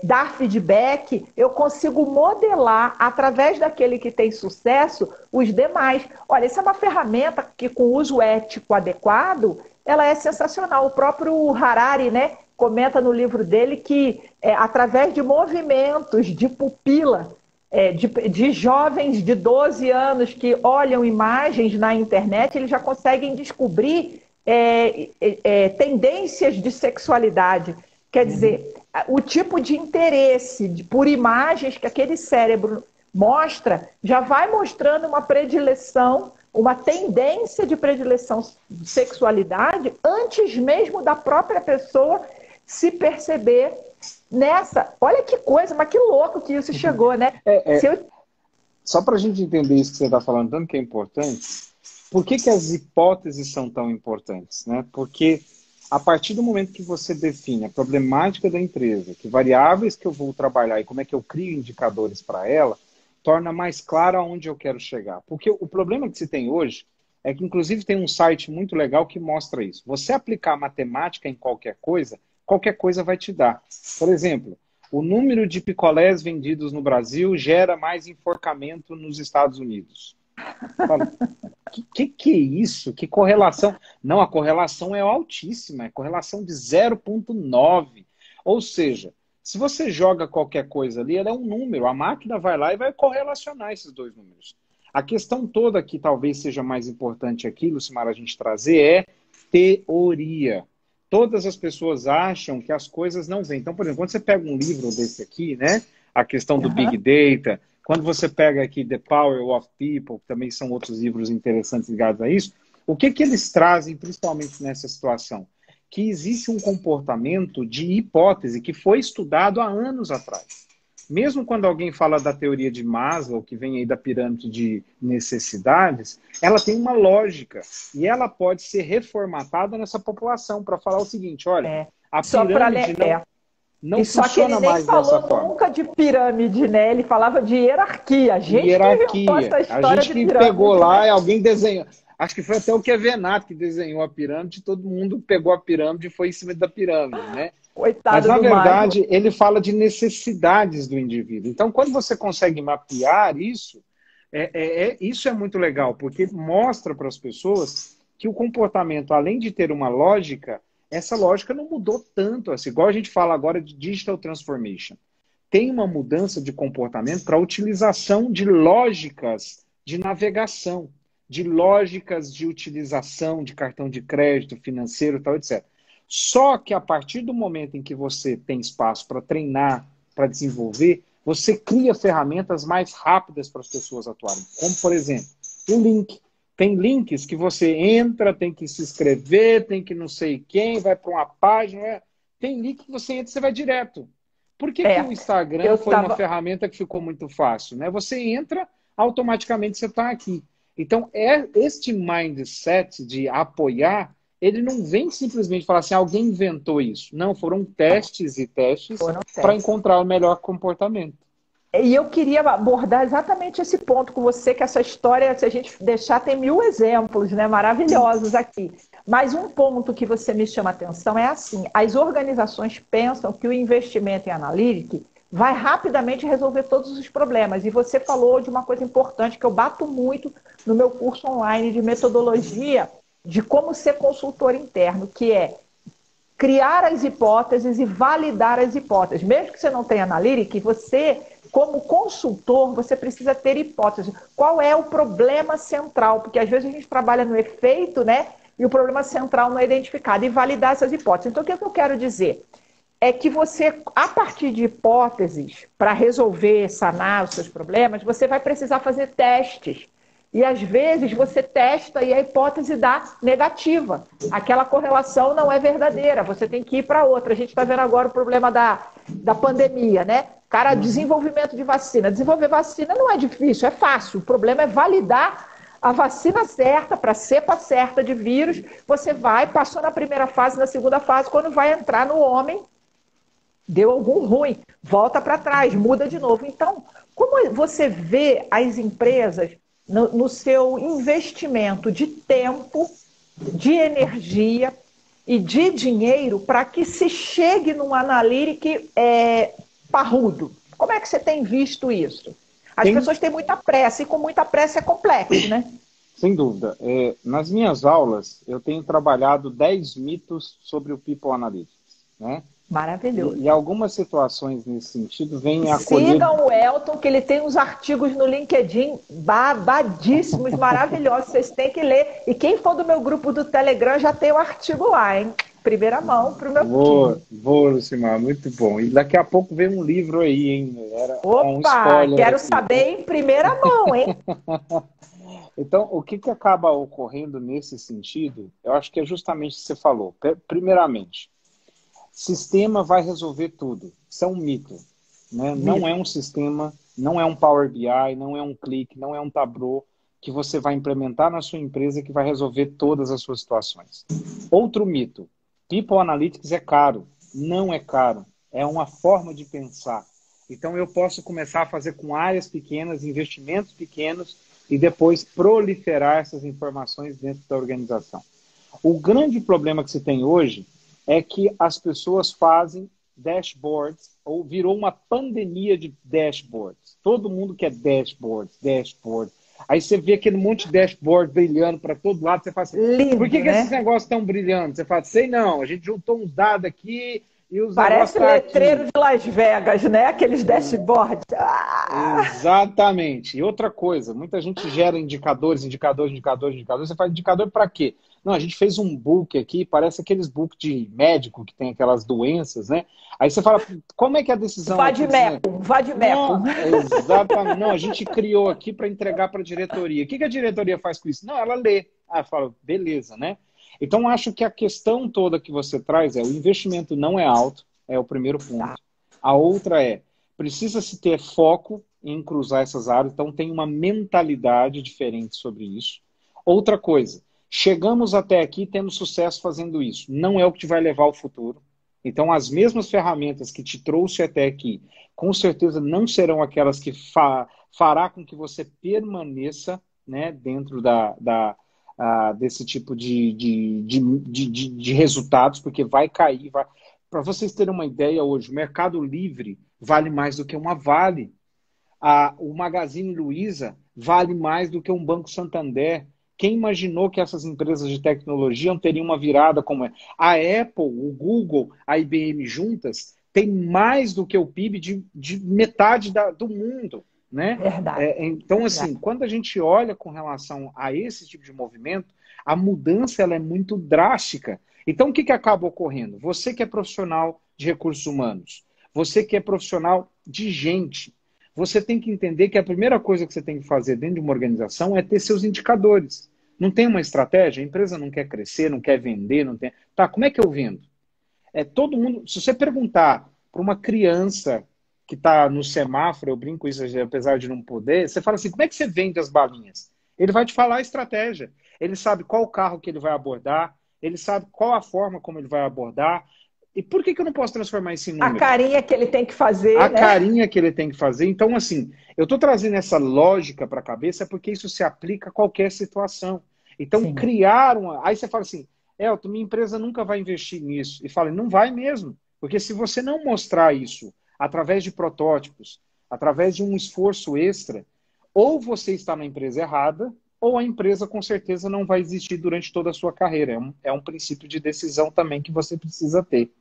dar feedback, eu consigo modelar, através daquele que tem sucesso, os demais. Olha, isso é uma ferramenta que, com uso ético adequado, ela é sensacional. O próprio Harari, né, comenta no livro dele que, através de movimentos de pupila, de jovens de 12 anos que olham imagens na internet, eles já conseguem descobrir tendências de sexualidade. Quer dizer, o tipo de interesse por imagens que aquele cérebro mostra já vai mostrando uma predileção, uma tendência de predileção de sexualidade antes mesmo da própria pessoa se perceber nessa. Olha que coisa, mas que louco que isso chegou, né? Só para a gente entender isso que você está falando, tanto que é importante, por que as hipóteses são tão importantes, né? Porque a partir do momento que você define a problemática da empresa, que variáveis que eu vou trabalhar e como é que eu crio indicadores para ela, torna mais claro aonde eu quero chegar. Porque o problema que se tem hoje é que, inclusive, tem um site muito legal que mostra isso. Você aplicar matemática em qualquer coisa vai te dar. Por exemplo, o número de picolés vendidos no Brasil gera mais enforcamento nos Estados Unidos. Fala, que é isso? Que correlação? Não, a correlação é altíssima, é correlação de 0,9. Ou seja, se você joga qualquer coisa ali, ela é um número, a máquina vai lá e vai correlacionar esses dois números. A questão toda que talvez seja mais importante aqui, Lucimar, a gente trazer é teoria. Todas as pessoas acham que as coisas não vêm. Então, por exemplo, quando você pega um livro desse aqui, né, a questão do Big Data, quando você pega aqui The Power of People, que também são outros livros interessantes ligados a isso, o que eles trazem principalmente nessa situação? Que existe um comportamento de hipótese que foi estudado há anos atrás. Mesmo quando alguém fala da teoria de Maslow, que vem aí da pirâmide de necessidades, ela tem uma lógica e ela pode ser reformatada nessa população para falar o seguinte, olha, a pirâmide não funciona mais dessa forma. Só que ele nem falou nunca de pirâmide, né? Ele falava de hierarquia. A gente que pegou lá e alguém desenhou. Acho que foi até o Kevenato que desenhou a pirâmide, todo mundo pegou a pirâmide e foi em cima da pirâmide, né? Coitado. Mas, na verdade, ele fala de necessidades do indivíduo. Então, quando você consegue mapear isso, isso é muito legal, porque mostra para as pessoas que o comportamento, além de ter uma lógica, essa lógica não mudou tanto. Assim, igual a gente fala agora de digital transformation. Tem uma mudança de comportamento para a utilização de lógicas de navegação, de lógicas de utilização de cartão de crédito, financeiro, tal, etc. Só que a partir do momento em que você tem espaço para treinar, para desenvolver, você cria ferramentas mais rápidas para as pessoas atuarem. Como, por exemplo, o link. Tem links que você entra, tem que se inscrever, tem que não sei quem, vai para uma página. Tem link que você entra e você vai direto. Por que o Instagram foi uma ferramenta que ficou muito fácil? Né? Você entra, automaticamente você está aqui. Então, este mindset de apoiar, ele não vem simplesmente falar assim, alguém inventou isso. Não, foram testes e testes para encontrar o melhor comportamento. E eu queria abordar exatamente esse ponto com você, que essa história, se a gente deixar, tem 1000 exemplos, né, maravilhosos aqui. Mas um ponto que você me chama a atenção é assim, as organizações pensam que o investimento em Analytics vai rapidamente resolver todos os problemas. E você falou de uma coisa importante que eu bato muito no meu curso online de metodologia de como ser consultor interno, que é criar as hipóteses e validar as hipóteses. Mesmo que você não tenha Analytics, você, como consultor, você precisa ter hipótese. Qual é o problema central? Porque às vezes a gente trabalha no efeito, né? E o problema central não é identificado. E validar essas hipóteses. Então, o que eu quero dizer? É que você, a partir de hipóteses, para resolver, sanar os seus problemas, você vai precisar fazer testes. E às vezes você testa e a hipótese dá negativa. Aquela correlação não é verdadeira, você tem que ir para outra. A gente está vendo agora o problema da pandemia, né? Cara, desenvolvimento de vacina. Desenvolver vacina não é difícil, é fácil. O problema é validar a vacina certa, para a cepa certa de vírus. Você vai, passou na primeira fase, na segunda fase, quando vai entrar no homem, deu algum ruim, volta para trás, muda de novo. Então, como você vê as empresas no seu investimento de tempo, de energia e de dinheiro para que se chegue num analytics parrudo? Como é que você tem visto isso? As pessoas têm muita pressa, e com muita pressa é complexo, né? Sem dúvida. Nas minhas aulas, eu tenho trabalhado 10 mitos sobre o People Analytics, né? Maravilhoso. E algumas situações nesse sentido vêm acolher... Sigam o Elton, que ele tem uns artigos no LinkedIn babadíssimos, maravilhosos. Vocês têm que ler. E quem for do meu grupo do Telegram já tem o artigo lá, hein? Primeira mão para o meu Vou, Lucimar, muito bom. E daqui a pouco vem um livro aí, hein? Opa, quero saber em primeira mão, hein? Então, o que acaba ocorrendo nesse sentido, eu acho que é justamente o que você falou. Primeiramente, sistema vai resolver tudo. Isso é um mito, né? Não é um sistema, não é um Power BI, não é um Click, não é um Tableau que você vai implementar na sua empresa que vai resolver todas as suas situações. Outro mito. People Analytics é caro. Não é caro. É uma forma de pensar. Então, eu posso começar a fazer com áreas pequenas, investimentos pequenos, e depois proliferar essas informações dentro da organização. O grande problema que se tem hoje é que as pessoas fazem dashboards, ou virou uma pandemia de dashboards. Todo mundo quer dashboards. Aí você vê aquele monte de dashboard brilhando para todo lado, você fala assim, lindo, por que né? esses negócios estão brilhando? Você fala, sei não, a gente juntou uns dados aqui e os Parece negócios letreiro de Las Vegas, né? Aqueles dashboards. Exatamente. E outra coisa, muita gente gera indicadores. Você faz indicador para quê? Não, a gente fez um book aqui, parece aqueles book de médico que tem aquelas doenças, né? Aí você fala, como é que é a decisão... Vademecum. Exatamente. Não, a gente criou aqui para entregar para a diretoria. O que a diretoria faz com isso? Não, ela lê. Fala, beleza, né? Então, acho que a questão toda que você traz o investimento não é alto, é o primeiro ponto. A outra precisa-se ter foco em cruzar essas áreas, então tem uma mentalidade diferente sobre isso. Outra coisa, chegamos até aqui e temos sucesso fazendo isso. Não é o que te vai levar ao futuro. Então, as mesmas ferramentas que te trouxe até aqui, com certeza não serão aquelas que fará com que você permaneça, né, dentro desse tipo de resultados, porque vai cair. Para vocês terem uma ideia, hoje, o Mercado Livre vale mais do que uma Vale. O Magazine Luiza vale mais do que um Banco Santander. Quem imaginou que essas empresas de tecnologia teriam uma virada como é? A Apple, o Google, a IBM juntas, tem mais do que o PIB de metade do mundo. Né? Verdade. Então, assim, quando a gente olha com relação a esse tipo de movimento, a mudança ela é muito drástica. Então, o que acaba ocorrendo? Você que é profissional de recursos humanos, você que é profissional de gente, você tem que entender que a primeira coisa que você tem que fazer dentro de uma organização é ter seus indicadores. Não tem uma estratégia? A empresa não quer crescer, não quer vender, não tem... Tá, como é que eu vendo? Todo mundo... Se você perguntar para uma criança que está no semáforo, eu brinco isso, apesar de não poder, você fala assim, como é que você vende as balinhas? Ele vai te falar a estratégia. Ele sabe qual o carro que ele vai abordar, ele sabe qual a forma como ele vai abordar. E por que eu não posso transformar isso em número? A carinha que ele tem que fazer, A carinha que ele tem que fazer. Então, assim, eu estou trazendo essa lógica para a cabeça porque isso se aplica a qualquer situação. Então, Sim. criar uma... Aí você fala assim, Elton, minha empresa nunca vai investir nisso. E fala, não vai mesmo. Porque se você não mostrar isso através de protótipos, através de um esforço extra, ou você está na empresa errada, ou a empresa com certeza não vai existir durante toda a sua carreira. É um princípio de decisão também que você precisa ter.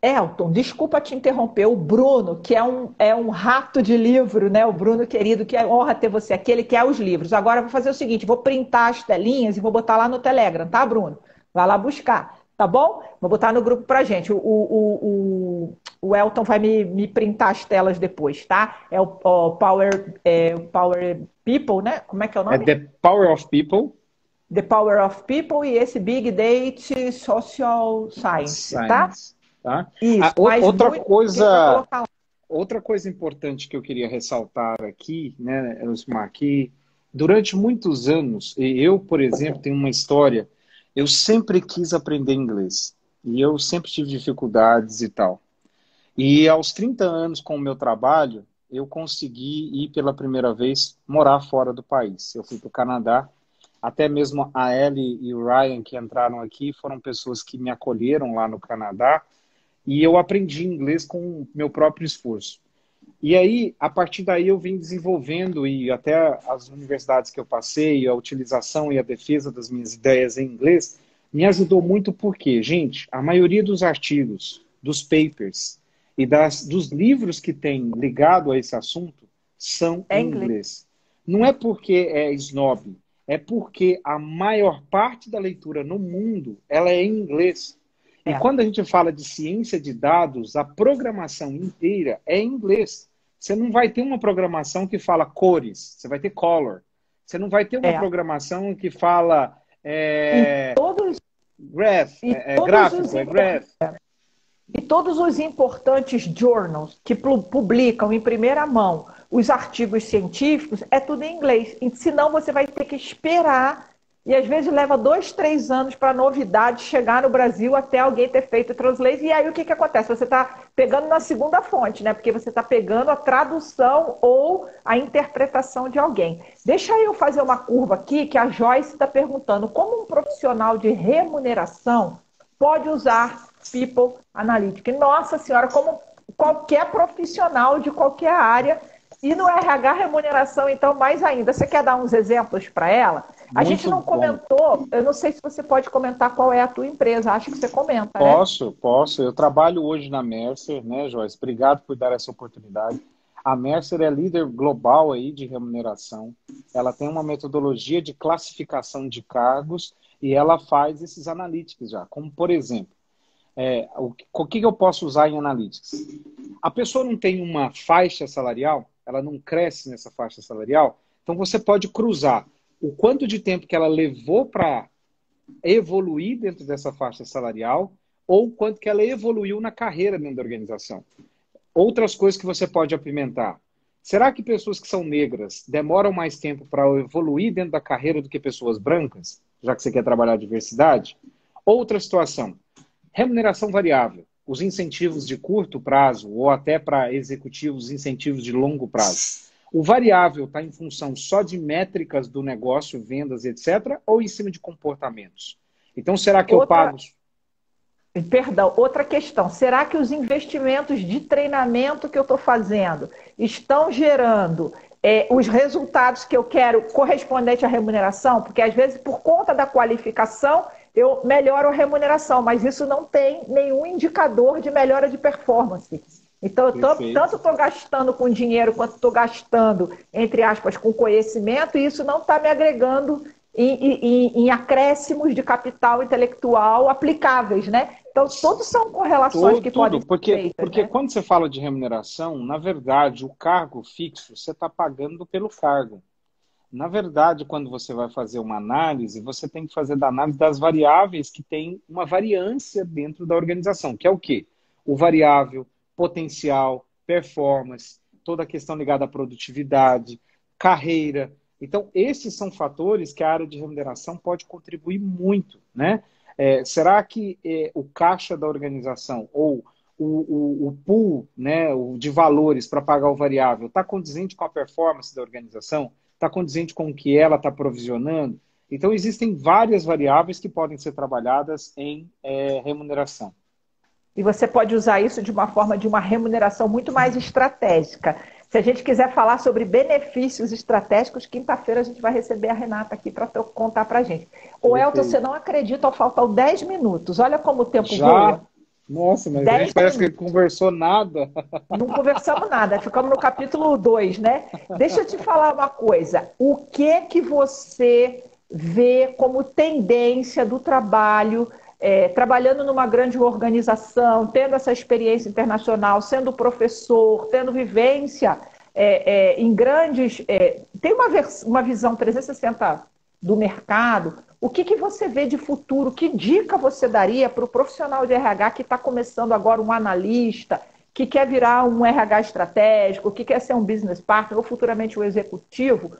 Elton, desculpa te interromper, o Bruno, que é um rato de livro, né? O Bruno querido, que é honra ter você aqui, ele quer os livros. Agora eu vou fazer o seguinte, vou printar as telinhas e vou botar lá no Telegram, tá, Bruno? Vai lá buscar, tá bom? Vou botar no grupo pra gente. O Elton vai me printar as telas depois, tá? É o Power People, né? Como é que é o nome? É The Power of People. The Power of People e esse Big Data Social Science. Tá? Tá? Isso, outra coisa importante que eu queria ressaltar aqui, né, Elcimar, que durante muitos anos, eu, por exemplo, tenho uma história, eu sempre quis aprender inglês. E eu sempre tive dificuldades e tal. E aos 30 anos com o meu trabalho, eu consegui ir pela primeira vez morar fora do país. Eu fui para o Canadá, até mesmo a Ellie e o Ryan que entraram aqui foram pessoas que me acolheram lá no Canadá e eu aprendi inglês com o meu próprio esforço. E aí, a partir daí, eu vim desenvolvendo e até as universidades que eu passei, a utilização e a defesa das minhas ideias em inglês, me ajudou muito porque, gente, a maioria dos artigos, dos papers e dos livros que tem ligado a esse assunto são em inglês. Não é porque é snob, é porque a maior parte da leitura no mundo, ela é em inglês. E quando a gente fala de ciência de dados, a programação inteira é em inglês. Você não vai ter uma programação que fala cores, você vai ter color. Você não vai ter uma programação que fala graph, gráfico, graph. E todos os importantes journals que publicam em primeira mão os artigos científicos, é tudo em inglês. E, senão você vai ter que esperar. E às vezes leva 2, 3 anos para a novidade chegar no Brasil até alguém ter feito o translate. E aí o que acontece? Você está pegando na segunda fonte, né? Porque você está pegando a tradução ou a interpretação de alguém. Deixa eu fazer uma curva aqui, que a Joyce está perguntando como um profissional de remuneração pode usar People Analytics. Nossa Senhora, como qualquer profissional de qualquer área. E no RH remuneração, então, mais ainda. Você quer dar uns exemplos para ela? A gente não comentou, eu não sei se você pode comentar qual é a tua empresa, acho que você comenta, né? Posso. Eu trabalho hoje na Mercer, né, Joyce? Obrigado por dar essa oportunidade. A Mercer é líder global aí de remuneração. Ela tem uma metodologia de classificação de cargos e ela faz esses analytics já. Como, por exemplo, o que eu posso usar em analytics? A pessoa não tem uma faixa salarial, ela não cresce nessa faixa salarial, então você pode cruzar o quanto de tempo que ela levou para evoluir dentro dessa faixa salarial ou o quanto que ela evoluiu na carreira dentro da organização. Outras coisas que você pode apimentar. Será que pessoas que são negras demoram mais tempo para evoluir dentro da carreira do que pessoas brancas, já que você quer trabalhar a diversidade? Outra situação, remuneração variável. Os incentivos de curto prazo ou até para executivos, incentivos de longo prazo. O variável está em função só de métricas do negócio, vendas, etc., ou em cima de comportamentos? Então, será que eu pago... Perdão, outra questão. Será que os investimentos de treinamento que eu estou fazendo estão gerando os resultados que eu quero correspondente à remuneração? Porque, às vezes, por conta da qualificação, eu melhoro a remuneração, mas isso não tem nenhum indicador de melhora de performance. Então, tanto estou gastando com dinheiro, quanto estou gastando, entre aspas, com conhecimento, e isso não está me agregando em acréscimos de capital intelectual aplicáveis, né? Então, todos são correlações que podem ser feitas. Porque né? Quando você fala de remuneração, na verdade, o cargo fixo, você está pagando pelo cargo. Na verdade, quando você vai fazer uma análise, você tem que fazer da análise das variáveis que têm uma variância dentro da organização, que é o quê? O variável, potencial, performance, toda a questão ligada à produtividade, carreira. Então, esses são fatores que a área de remuneração pode contribuir muito, né? Será que o caixa da organização ou o pool, né, de valores para pagar o variável está condizente com a performance da organização? Está condizente com o que ela está provisionando? Então, existem várias variáveis que podem ser trabalhadas em remuneração. E você pode usar isso de uma forma de uma remuneração muito mais estratégica. Se a gente quiser falar sobre benefícios estratégicos, quinta-feira a gente vai receber a Renata aqui para contar para a gente. O Elton, você não acredita, faltam 10 minutos. Olha como o tempo voa. Nossa, mas a gente parece que conversou nada. Não conversamos nada, ficamos no capítulo 2, né? Deixa eu te falar uma coisa. O que você vê como tendência do trabalho, trabalhando numa grande organização, tendo essa experiência internacional, sendo professor, tendo vivência em grandes... tem uma visão 360 do mercado. O que você vê de futuro? Que dica você daria para o profissional de RH que está começando agora, um analista, que quer virar um RH estratégico, que quer ser um business partner ou futuramente um executivo,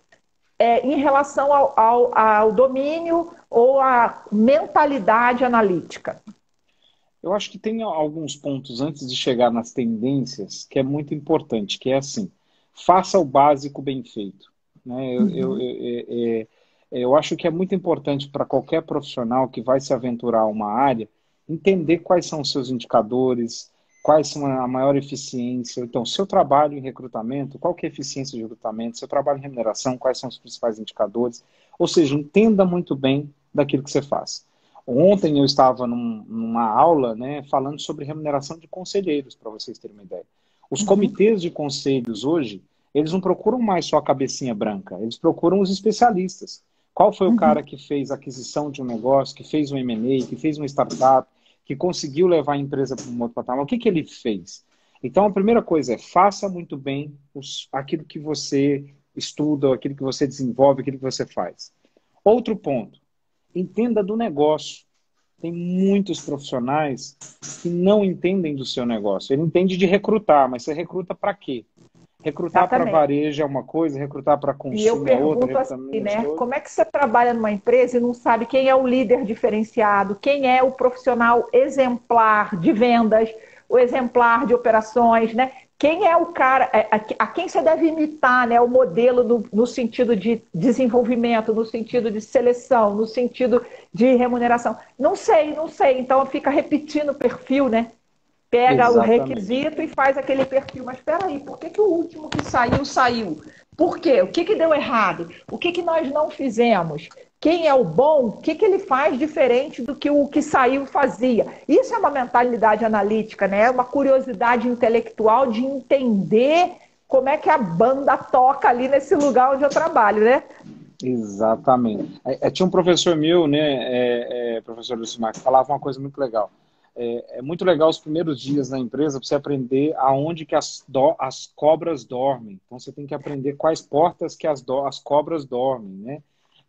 em relação ao domínio ou à mentalidade analítica? Eu acho que tem alguns pontos antes de chegar nas tendências que é muito importante, que é assim, faça o básico bem feito. Né? Eu acho que é muito importante para qualquer profissional que vai se aventurar a uma área entender quais são os seus indicadores, quais são a maior eficiência. Então, seu trabalho em recrutamento, qual que é a eficiência de recrutamento, seu trabalho em remuneração, quais são os principais indicadores. Ou seja, entenda muito bem daquilo que você faz. Ontem eu estava numa aula, né, falando sobre remuneração de conselheiros, para vocês terem uma ideia. Os comitês de conselhos hoje, eles não procuram mais só a cabecinha branca, eles procuram os especialistas. Qual foi o cara que fez a aquisição de um negócio, que fez um M&A, que fez uma startup, que conseguiu levar a empresa para um outro patamar? O que ele fez? Então, a primeira coisa é, faça muito bem aquilo que você estuda, aquilo que você desenvolve, aquilo que você faz. Outro ponto, entenda do negócio. Tem muitos profissionais que não entendem do seu negócio. Ele entende de recrutar, mas você recruta para quê? Recrutar para varejo é uma coisa, recrutar para consumo é outra. E eu pergunto assim, né? Como é que você trabalha numa empresa e não sabe quem é o líder diferenciado, quem é o profissional exemplar de vendas, o exemplar de operações, né? Quem é o cara, a quem você deve imitar, né? O modelo no sentido de desenvolvimento, no sentido de seleção, no sentido de remuneração. Não sei. Então fica repetindo o perfil, né? Pega Exatamente. O requisito e faz aquele perfil. Mas espera aí, por que o último que saiu? Por quê? O que deu errado? O que nós não fizemos? Quem é o bom? O que ele faz diferente do que o que saiu fazia? Isso é uma mentalidade analítica, né? É uma curiosidade intelectual de entender como é que a banda toca ali nesse lugar onde eu trabalho, né? Exatamente. Tinha um professor meu, né, professor Lucimar, que falava uma coisa muito legal. É muito legal os primeiros dias na empresa para você aprender aonde que as cobras dormem. Então você tem que aprender quais portas que as cobras dormem, né?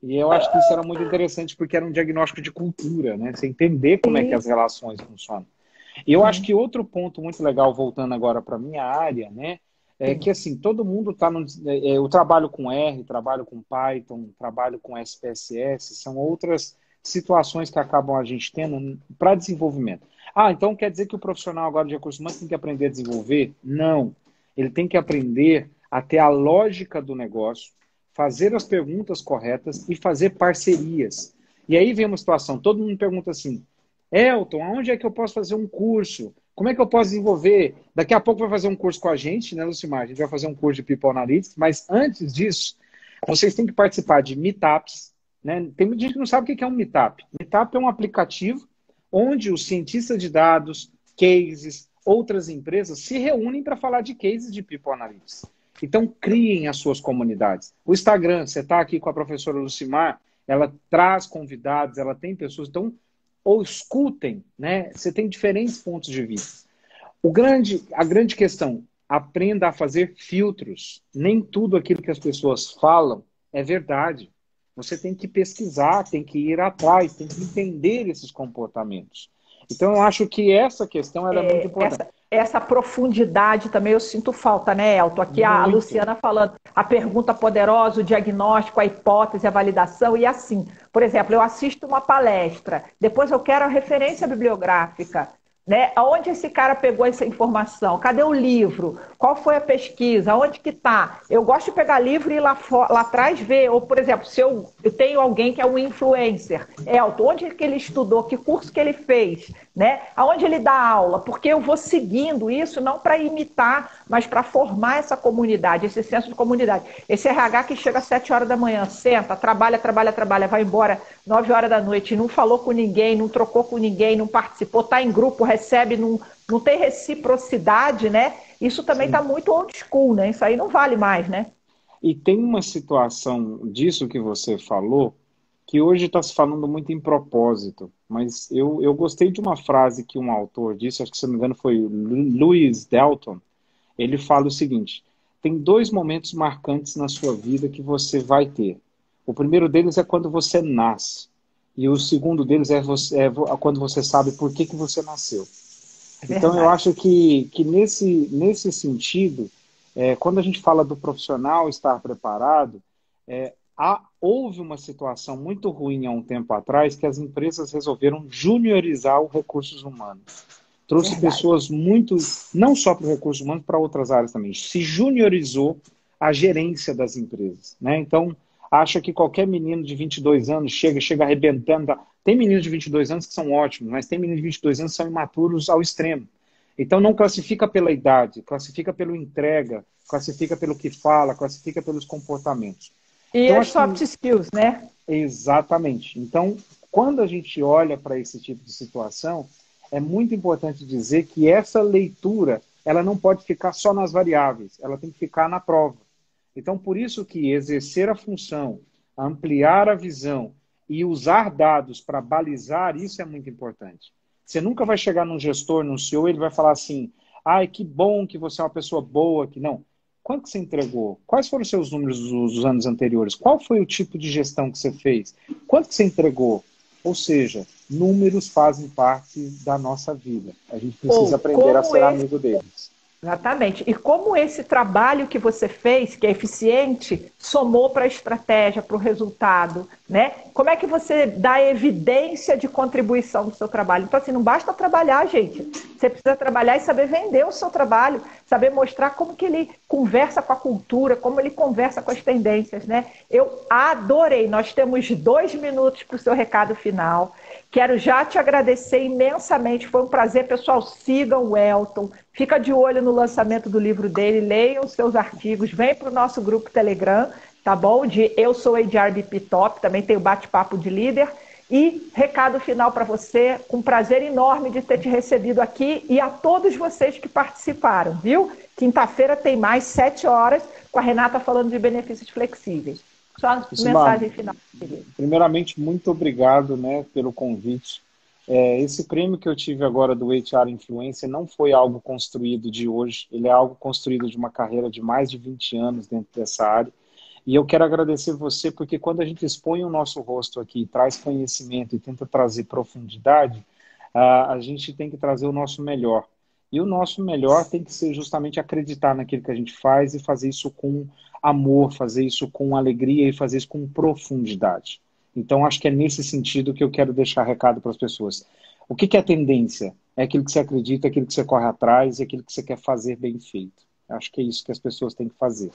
E eu acho que isso era muito interessante porque era um diagnóstico de cultura, né? Você entender como é que as relações funcionam. E eu acho que outro ponto muito legal, voltando agora para a minha área, né? É que assim, todo mundo está no... Eu trabalho com R, trabalho com Python, trabalho com SPSS, são outras situações que acabam a gente tendo para desenvolvimento. Então quer dizer que o profissional agora de recursos humanos tem que aprender a desenvolver? Não. Ele tem que aprender a ter a lógica do negócio, fazer as perguntas corretas e fazer parcerias. E aí vem uma situação, todo mundo pergunta assim, Elton, aonde é que eu posso fazer um curso? Como é que eu posso desenvolver? Daqui a pouco vai fazer um curso com a gente, né, Lucimar? A gente vai fazer um curso de People Analytics, mas antes disso, vocês têm que participar de meetups, né? Tem muita gente que não sabe o que é um meetup. Meetup é um aplicativo onde os cientistas de dados, cases, outras empresas se reúnem para falar de cases de People Analytics. Então, criem as suas comunidades. O Instagram, você está aqui com a professora Lucimar, ela traz convidados, ela tem pessoas, então, ou escutem, né? Você tem diferentes pontos de vista. A grande questão, aprenda a fazer filtros. Nem tudo aquilo que as pessoas falam é verdade. Você tem que pesquisar, tem que ir atrás, tem que entender esses comportamentos. Então, eu acho que essa questão era muito importante. Essa profundidade também eu sinto falta, né, Elton? Aqui a Luciana falando, a pergunta poderosa, o diagnóstico, a hipótese, a validação e assim. Por exemplo, eu assisto uma palestra, depois eu quero a referência bibliográfica, né? Aonde esse cara pegou essa informação? Cadê o livro? Qual foi a pesquisa? Onde que está? Eu gosto de pegar livro e ir lá atrás ver. Ou, por exemplo, se eu tenho alguém que é um influencer, Elton, onde que ele estudou? Que curso que ele fez? Né? Aonde ele dá aula? Porque eu vou seguindo isso não para imitar, mas para formar essa comunidade, esse senso de comunidade. Esse RH que chega às 7 horas da manhã, senta, trabalha, vai embora 9 horas da noite, não falou com ninguém, não trocou com ninguém, não participou, está em grupo, recebe, não tem reciprocidade, né? Isso também está muito old school, né? Isso aí não vale mais, né? E tem uma situação disso que você falou, que hoje está se falando muito em propósito, mas eu gostei de uma frase que um autor disse, acho que se não me engano foi Louis Dalton, ele fala o seguinte, tem 2 momentos marcantes na sua vida que você vai ter. O primeiro deles é quando você nasce, e o segundo deles é quando você sabe por que você nasceu. Então eu acho que nesse sentido, quando a gente fala do profissional estar preparado, houve uma situação muito ruim há um tempo atrás que as empresas resolveram juniorizar os recursos humanos. Trouxe pessoas não só para os recursos humanos, para outras áreas também. Se juniorizou a gerência das empresas, né? Então, acha que qualquer menino de 22 anos chega arrebentando. Tá? Tem meninos de 22 anos que são ótimos, mas tem meninos de 22 anos que são imaturos ao extremo. Então, não classifica pela idade, classifica pelo entrega, classifica pelo que fala, classifica pelos comportamentos. E então, as soft skills, né? Exatamente. Então, quando a gente olha para esse tipo de situação, é muito importante dizer que essa leitura, ela não pode ficar só nas variáveis, ela tem que ficar na prova. Então, por isso que exercer a função, ampliar a visão e usar dados para balizar, isso é muito importante. Você nunca vai chegar num gestor, num CEO, ele vai falar assim, ai, que bom que você é uma pessoa boa, que não. Quanto que você entregou? Quais foram os seus números dos anos anteriores? Qual foi o tipo de gestão que você fez? Quanto que você entregou? Ou seja, números fazem parte da nossa vida. A gente precisa aprender a ser amigo deles. Exatamente. E como esse trabalho que você fez, que é eficiente, somou para a estratégia, para o resultado, né? Como é que você dá evidência de contribuição do seu trabalho? Então, assim, não basta trabalhar, gente. Você precisa trabalhar e saber vender o seu trabalho, saber mostrar como que ele conversa com a cultura, como ele conversa com as tendências, né? Eu adorei. Nós temos 2 minutos para o seu recado final. Quero já te agradecer imensamente, foi um prazer. Pessoal, sigam o Elton, fica de olho no lançamento do livro dele, leiam os seus artigos, vem para o nosso grupo Telegram, tá bom? De Eu Sou HR BP Top, também tem o bate-papo de líder. E recado final para você, com prazer enorme de ter te recebido aqui e a todos vocês que participaram, viu? Quinta-feira tem mais, 7 horas, com a Renata falando de benefícios flexíveis. Só mensagem final. Primeiramente, muito obrigado, né, pelo convite. Esse prêmio que eu tive agora do HR Influencer não foi algo construído de hoje, ele é algo construído de uma carreira de mais de 20 anos dentro dessa área. E eu quero agradecer você, porque quando a gente expõe o nosso rosto aqui, traz conhecimento e tenta trazer profundidade, a gente tem que trazer o nosso melhor. E o nosso melhor tem que ser justamente acreditar naquilo que a gente faz e fazer isso com amor, fazer isso com alegria e fazer isso com profundidade. Então, acho que é nesse sentido que eu quero deixar recado para as pessoas. O que é tendência? É aquilo que você acredita, aquilo que você corre atrás e aquilo que você quer fazer bem feito. Acho que é isso que as pessoas têm que fazer.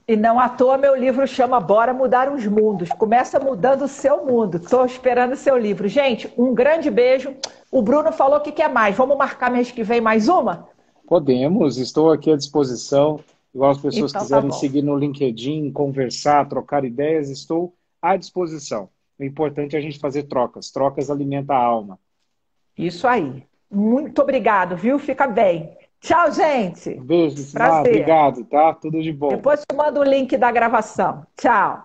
E não à toa meu livro chama Bora Mudar os Mundos. Começa mudando o seu mundo. Estou esperando o seu livro. Gente, um grande beijo. O Bruno falou que quer mais. Vamos marcar mês que vem mais uma? Podemos, estou aqui à disposição. Igual as pessoas então, quiserem seguir no LinkedIn, conversar, trocar ideias, estou à disposição. O importante é a gente fazer trocas. Trocas alimentam a alma. Isso aí. Muito obrigado, viu? Fica bem. Tchau, gente. Beijo, Simar. Obrigado, tá? Tudo de bom. Depois eu mando o link da gravação. Tchau.